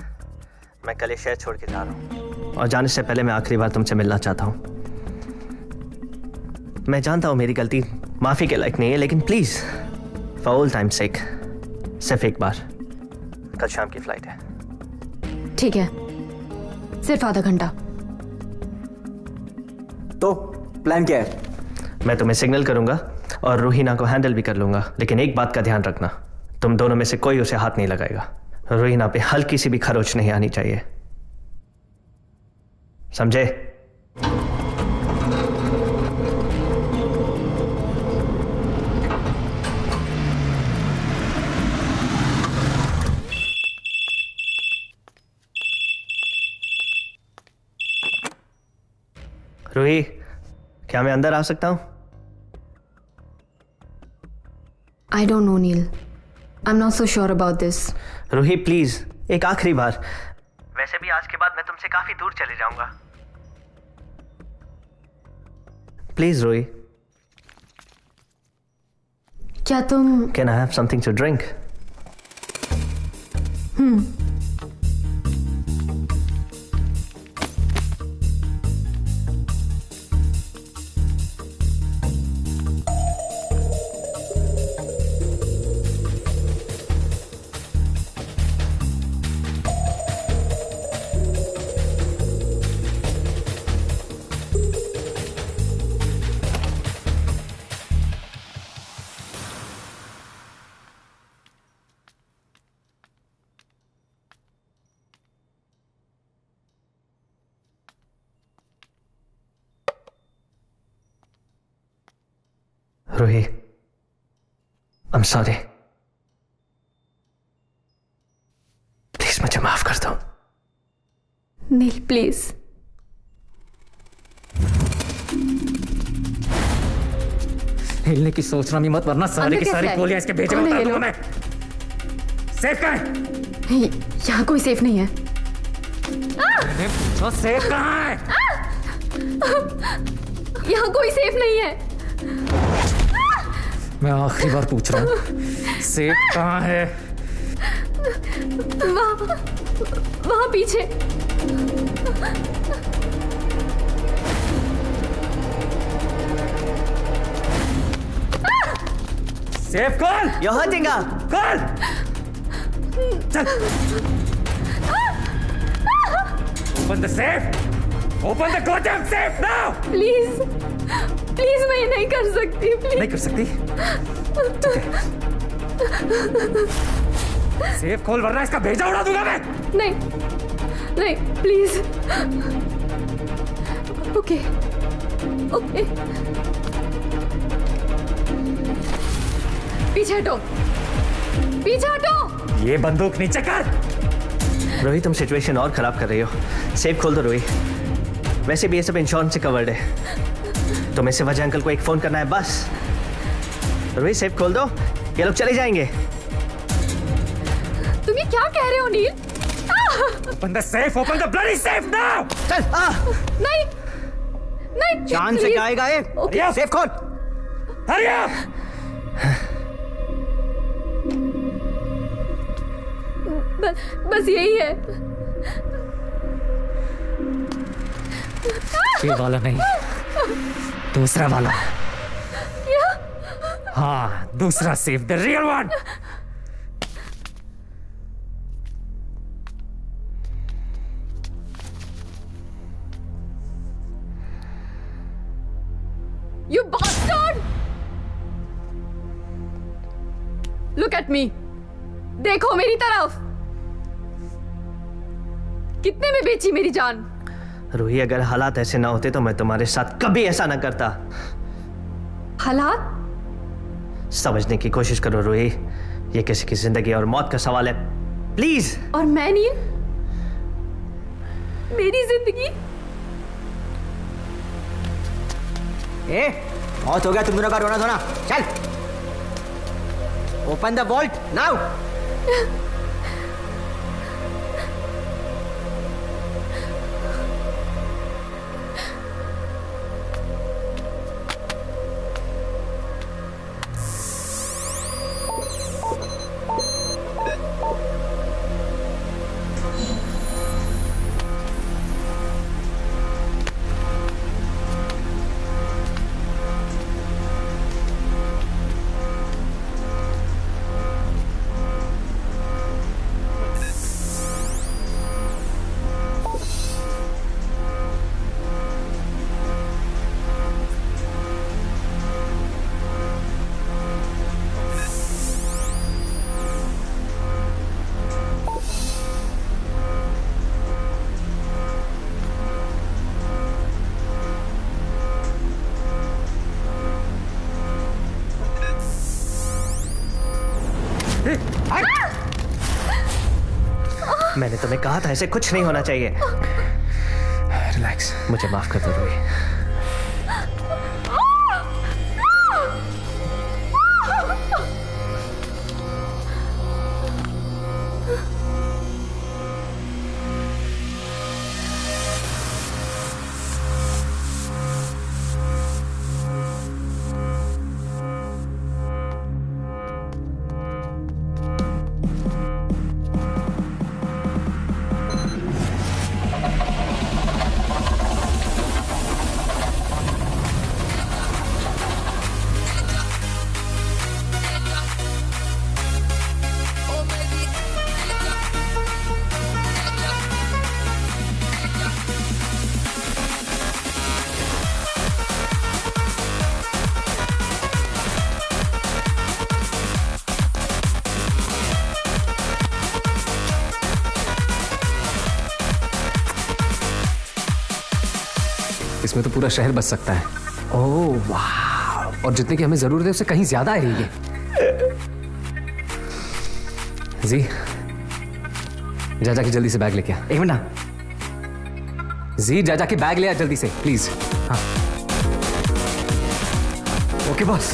मैं कल ये शहर छोड़ के जा रहा हूँ, और जाने से पहले मैं आखिरी बार तुमसे मिलना चाहता हूँ. मैं जानता हूँ मेरी गलती माफी के लायक नहीं है, लेकिन प्लीज फॉर ऑल टाइम सेक, सिर्फ एक बार. कल शाम की फ्लाइट है. ठीक है, सिर्फ आधा घंटा. तो प्लान क्या है? मैं तुम्हें सिग्नल करूंगा और रूहीना को हैंडल भी कर लूंगा, लेकिन एक बात का ध्यान रखना, तुम दोनों में से कोई उसे हाथ नहीं लगाएगा. रूहीना पे हल्की सी भी खरोच नहीं आनी चाहिए, समझे? रूही, क्या मैं अंदर आ सकता हूँ? I don't know, Neil. I'm not so sure about this. Roohi please, एक आखिरी बार। वैसे भी आज के बाद मैं तुमसे काफी दूर चले जाऊंगा। प्लीज रूही। क्या तुम can I have something to drink? Roohi, I'm sorry. Please मुझे माफ कर दो। नील प्लीज। हिलने की सोचना भी मत, वरना सारी की कैसे सारी आए? गोलियां इसके भेजे कौन है बता ये दूंगा लोग? मैं। सेफ कहाँ है? यहाँ कोई सेफ नहीं है। तो सेफ कहाँ है? यहाँ कोई सेफ नहीं है। मैं आखिरी बार पूछ रहा हूँ, सेफ कहाँ है? वहाँ पीछे। सेफ खोल। You're hurting her. खोल। चल। Open the safe. Open the goddamn safe now. Please please, मैं ये नहीं कर सकती। प्लीज नहीं कर सकती? सेफ खोल, वरना इसका भेजा उड़ा दूंगा मैं। नहीं नहीं, प्लीज। ओके ओके, पीछे हटो, पीछे हटो। ये बंदूक नीचे कर। रोहित, तुम सिचुएशन और खराब कर रही हो। सेफ खोल दो रोहित। वैसे भी ये सब इंश्योरेंस से कवर्ड है। तुम्हें सिर्फ अजय अंकल को एक फोन करना है बस। रोहित सेफ खोल दो, ये लोग चले जाएंगे। तुम ये क्या कह रहे हो नील? Open the safe, open the bloody safe now! चल नहीं नहीं, जान से please. जाएगा ये। Okay. सेफ खोल। Hurry up! बस यही है। ये वाला नहीं, दूसरा वाला। क्या? हाँ, दूसरा safe, the real one. You bastard! Look at me. देखो मेरी तरफ। कितने में बेची मेरी जान? रूही, अगर हालात ऐसे ना होते तो मैं तुम्हारे साथ कभी ऐसा ना करता। हालात? समझने की कोशिश करो रूही, ये किसी की जिंदगी और मौत का सवाल है। प्लीज। और मैं नील, मेरी जिंदगी। ए, बहुत हो गया तुम दोनों का रोना धोना। चल, ओपन द वॉल्ट नाउ। मैंने तुम्हें कहा था ऐसे कुछ नहीं होना चाहिए। रिलैक्स, मुझे माफ कर दो रूही। इसमें तो पूरा शहर बच सकता है। ओह वाह, और जितने की हमें जरूरत है उससे कहीं ज्यादा है ये। जी जा जाके जल्दी से बैग लेके आ। एक मिनट। जी जा जाके बैग ले आ जल्दी से प्लीज। हाँ okay boss.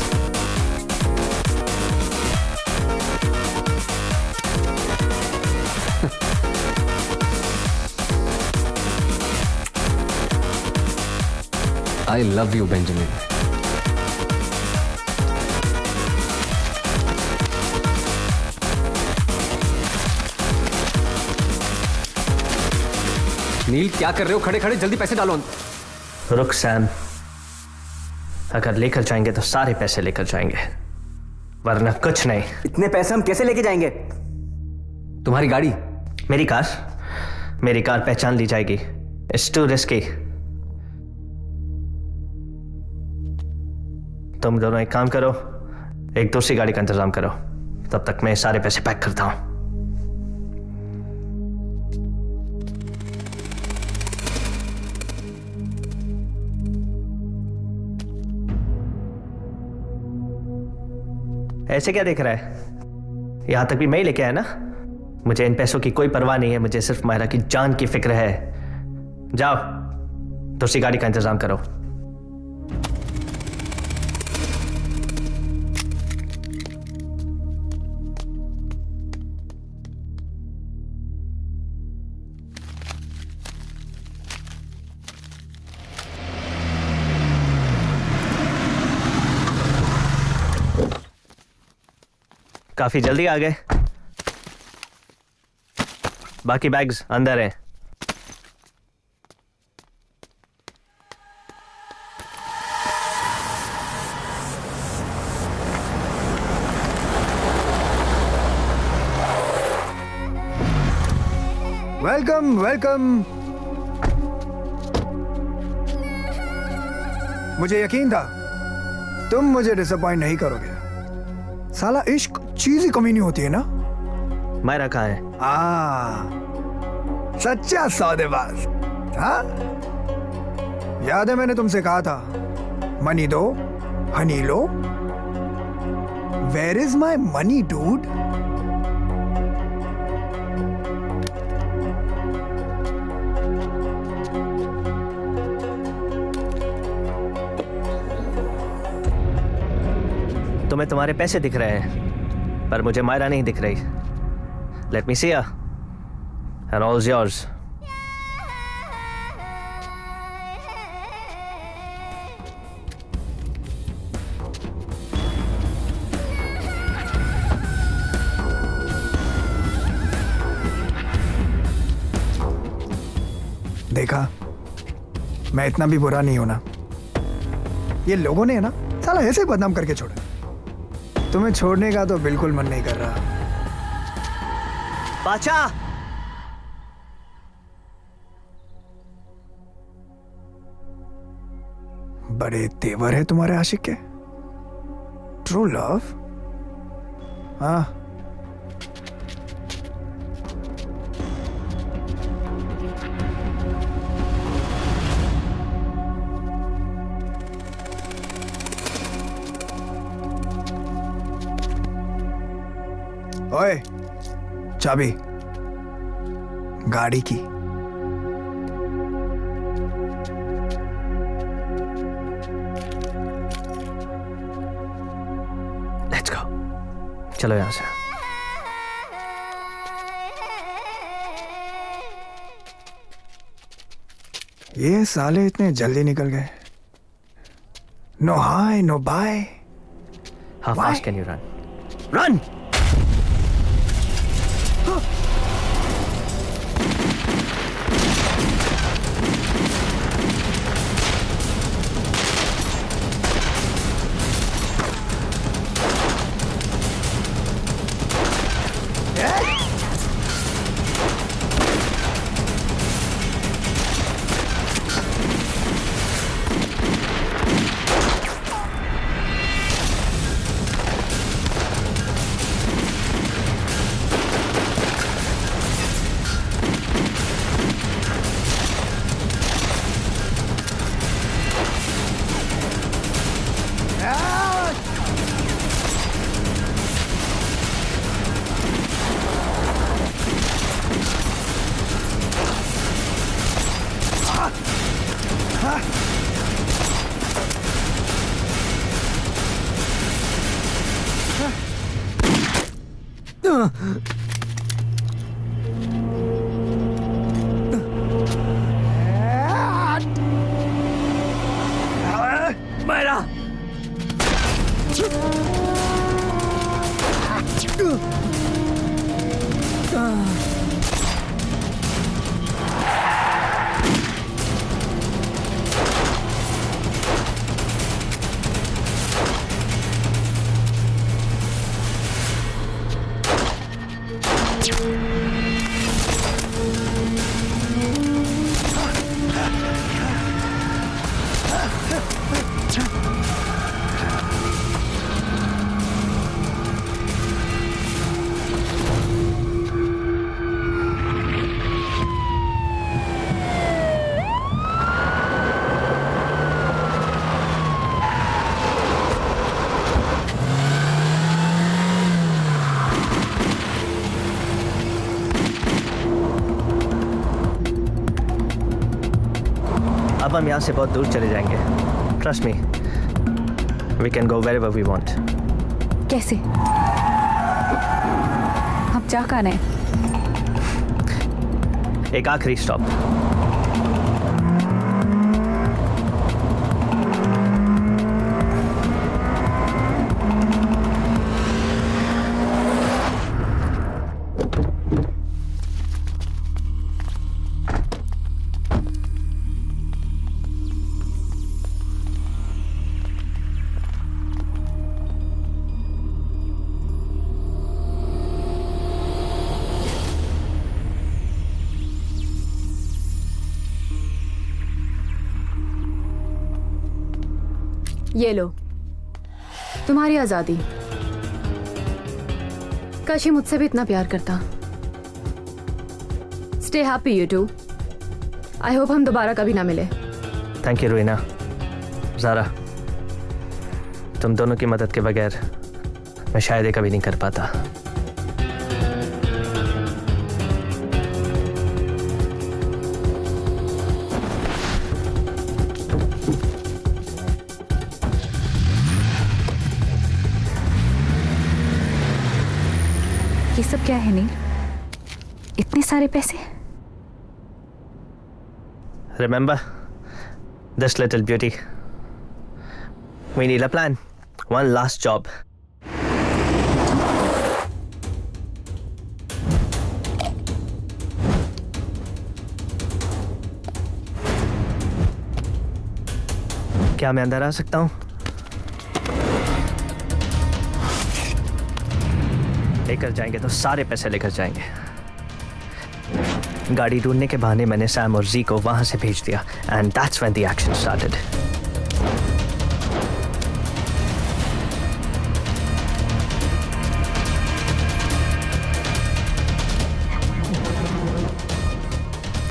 I love you, Benjamin. नील क्या कर रहे हो खड़े खड़े? जल्दी पैसे डालो। रुक सैम, अगर लेकर जाएंगे तो सारे पैसे लेकर जाएंगे, वरना कुछ नहीं। इतने पैसे हम कैसे लेके जाएंगे? तुम्हारी गाड़ी? मेरी कार पहचान ली जाएगी। It's to risky. तुम दोनों एक काम करो, एक दूसरी गाड़ी का इंतजाम करो, तब तक मैं सारे पैसे पैक करता हूं। ऐसे क्या देख रहा है? यहां तक भी मैं ही लेके आया ना। मुझे इन पैसों की कोई परवाह नहीं है, मुझे सिर्फ मायरा की जान की फिक्र है। जाओ दूसरी गाड़ी का इंतजाम करो। काफी जल्दी आ गए। बाकी बैग्स अंदर हैं। Welcome welcome. मुझे यकीन था तुम मुझे डिसअपॉइंट नहीं करोगे। साला इश्क चीज ही कमी नहीं होती है ना। मायरा कहाँ है? सच्चा सौदेबाज। हाँ याद है मैंने तुमसे कहा था मनी दो हनी लो। Where is my money dude? तुम्हें तुम्हारे पैसे दिख रहे हैं पर मुझे मायरा नहीं दिख रही। Let me see her and all's yours. देखा मैं इतना भी बुरा नहीं हूं ना। ये लोगों ने है ना साला ऐसे बदनाम करके छोड़ा। तुम्हें छोड़ने का तो बिल्कुल मन नहीं कर रहा। बाचा बड़े तेवर है तुम्हारे आशिक के। True love. हाँ ओए चाबी गाड़ी की। Let's go. चलो यहां से। ये साले इतने जल्दी निकल गए। No hi no bye. How fast can you run? Run! अब हम यहाँ से बहुत दूर चले जाएंगे. Trust me. We can go wherever we want. कैसे? आप जा कहाँ हैं? एक आखिरी स्टॉप. ये लो तुम्हारी आजादी. काश ये मुझसे भी इतना प्यार करता. Stay happy you too. I hope हम दोबारा कभी ना मिले. Thank you रुहीना. ज़ारा, तुम दोनों की मदद के बगैर मैं शायद ये कभी नहीं कर पाता. ये सब क्या है नील? इतने सारे पैसे? Remember this little beauty? We need a plan. One last job. क्या मैं अंदर आ सकता हूँ? लेकर जाएंगे तो सारे पैसे लेकर जाएंगे. गाड़ी ढूंढने के बहाने मैंने सैम और जी को वहां से भेज दिया. And that's when the action started.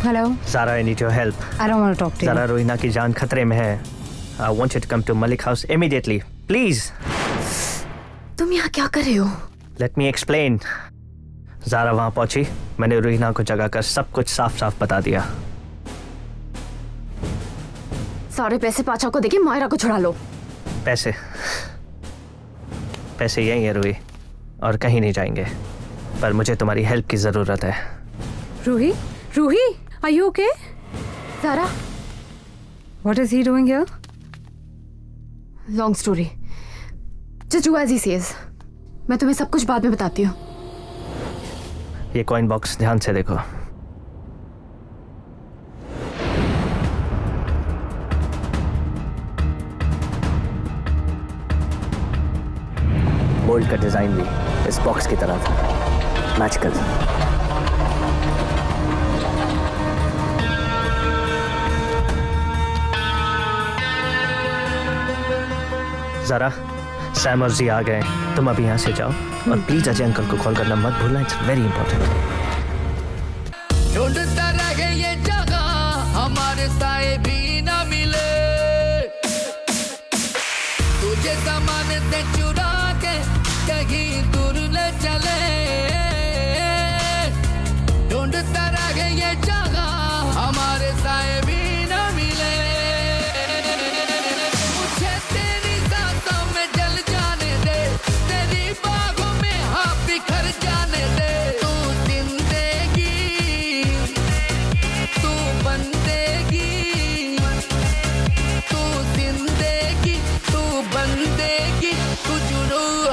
Hello Zara, I need your help. I don't want to talk to Zara, you. Rohina की जान खतरे में है. I want you to come to Malik house immediately, please. तुम यहाँ क्या कर रहे हो? Let me explain. ज़ारा वहां पहुंची. मैंने रोहिना को जगाकर सब कुछ साफ साफ बता दिया. सारे पैसे पाचा को देके मायरा को छुड़ा लो. पैसे पैसे यही है रूही, और कहीं नहीं जाएंगे. पर मुझे तुम्हारी हेल्प की जरूरत है. Ruhi, Ruhi, are you okay? Sara, what is he doing here? Long story. Just do as he says. मैं तुम्हें सब कुछ बाद में बताती हूँ. ये कॉइन बॉक्स ध्यान से देखो. गोल्ड का डिजाइन भी इस बॉक्स की तरह था. मैजिकल. ज़रा, सैम और जी आ गए. तुम अभी यहाँ से जाओ और प्लीज अजय अंकल को कॉल करना मत भूलना. It's very important. ढूंढता रहे ये जगह हमारे साए भी ना मिले. तुझे सामान से चुरा के कहीं दूर ले चले. ढूंढता रहे ये जगह हमारे साए भी ना मिले. मुझे तेरी सांसों में जल जाने दे. तेरी बाहों में हाँ बिखर जाने दे. तू जिंदगी, तू बंदेगी, तू जिंदगी, तू बंदेगी, तू जुनून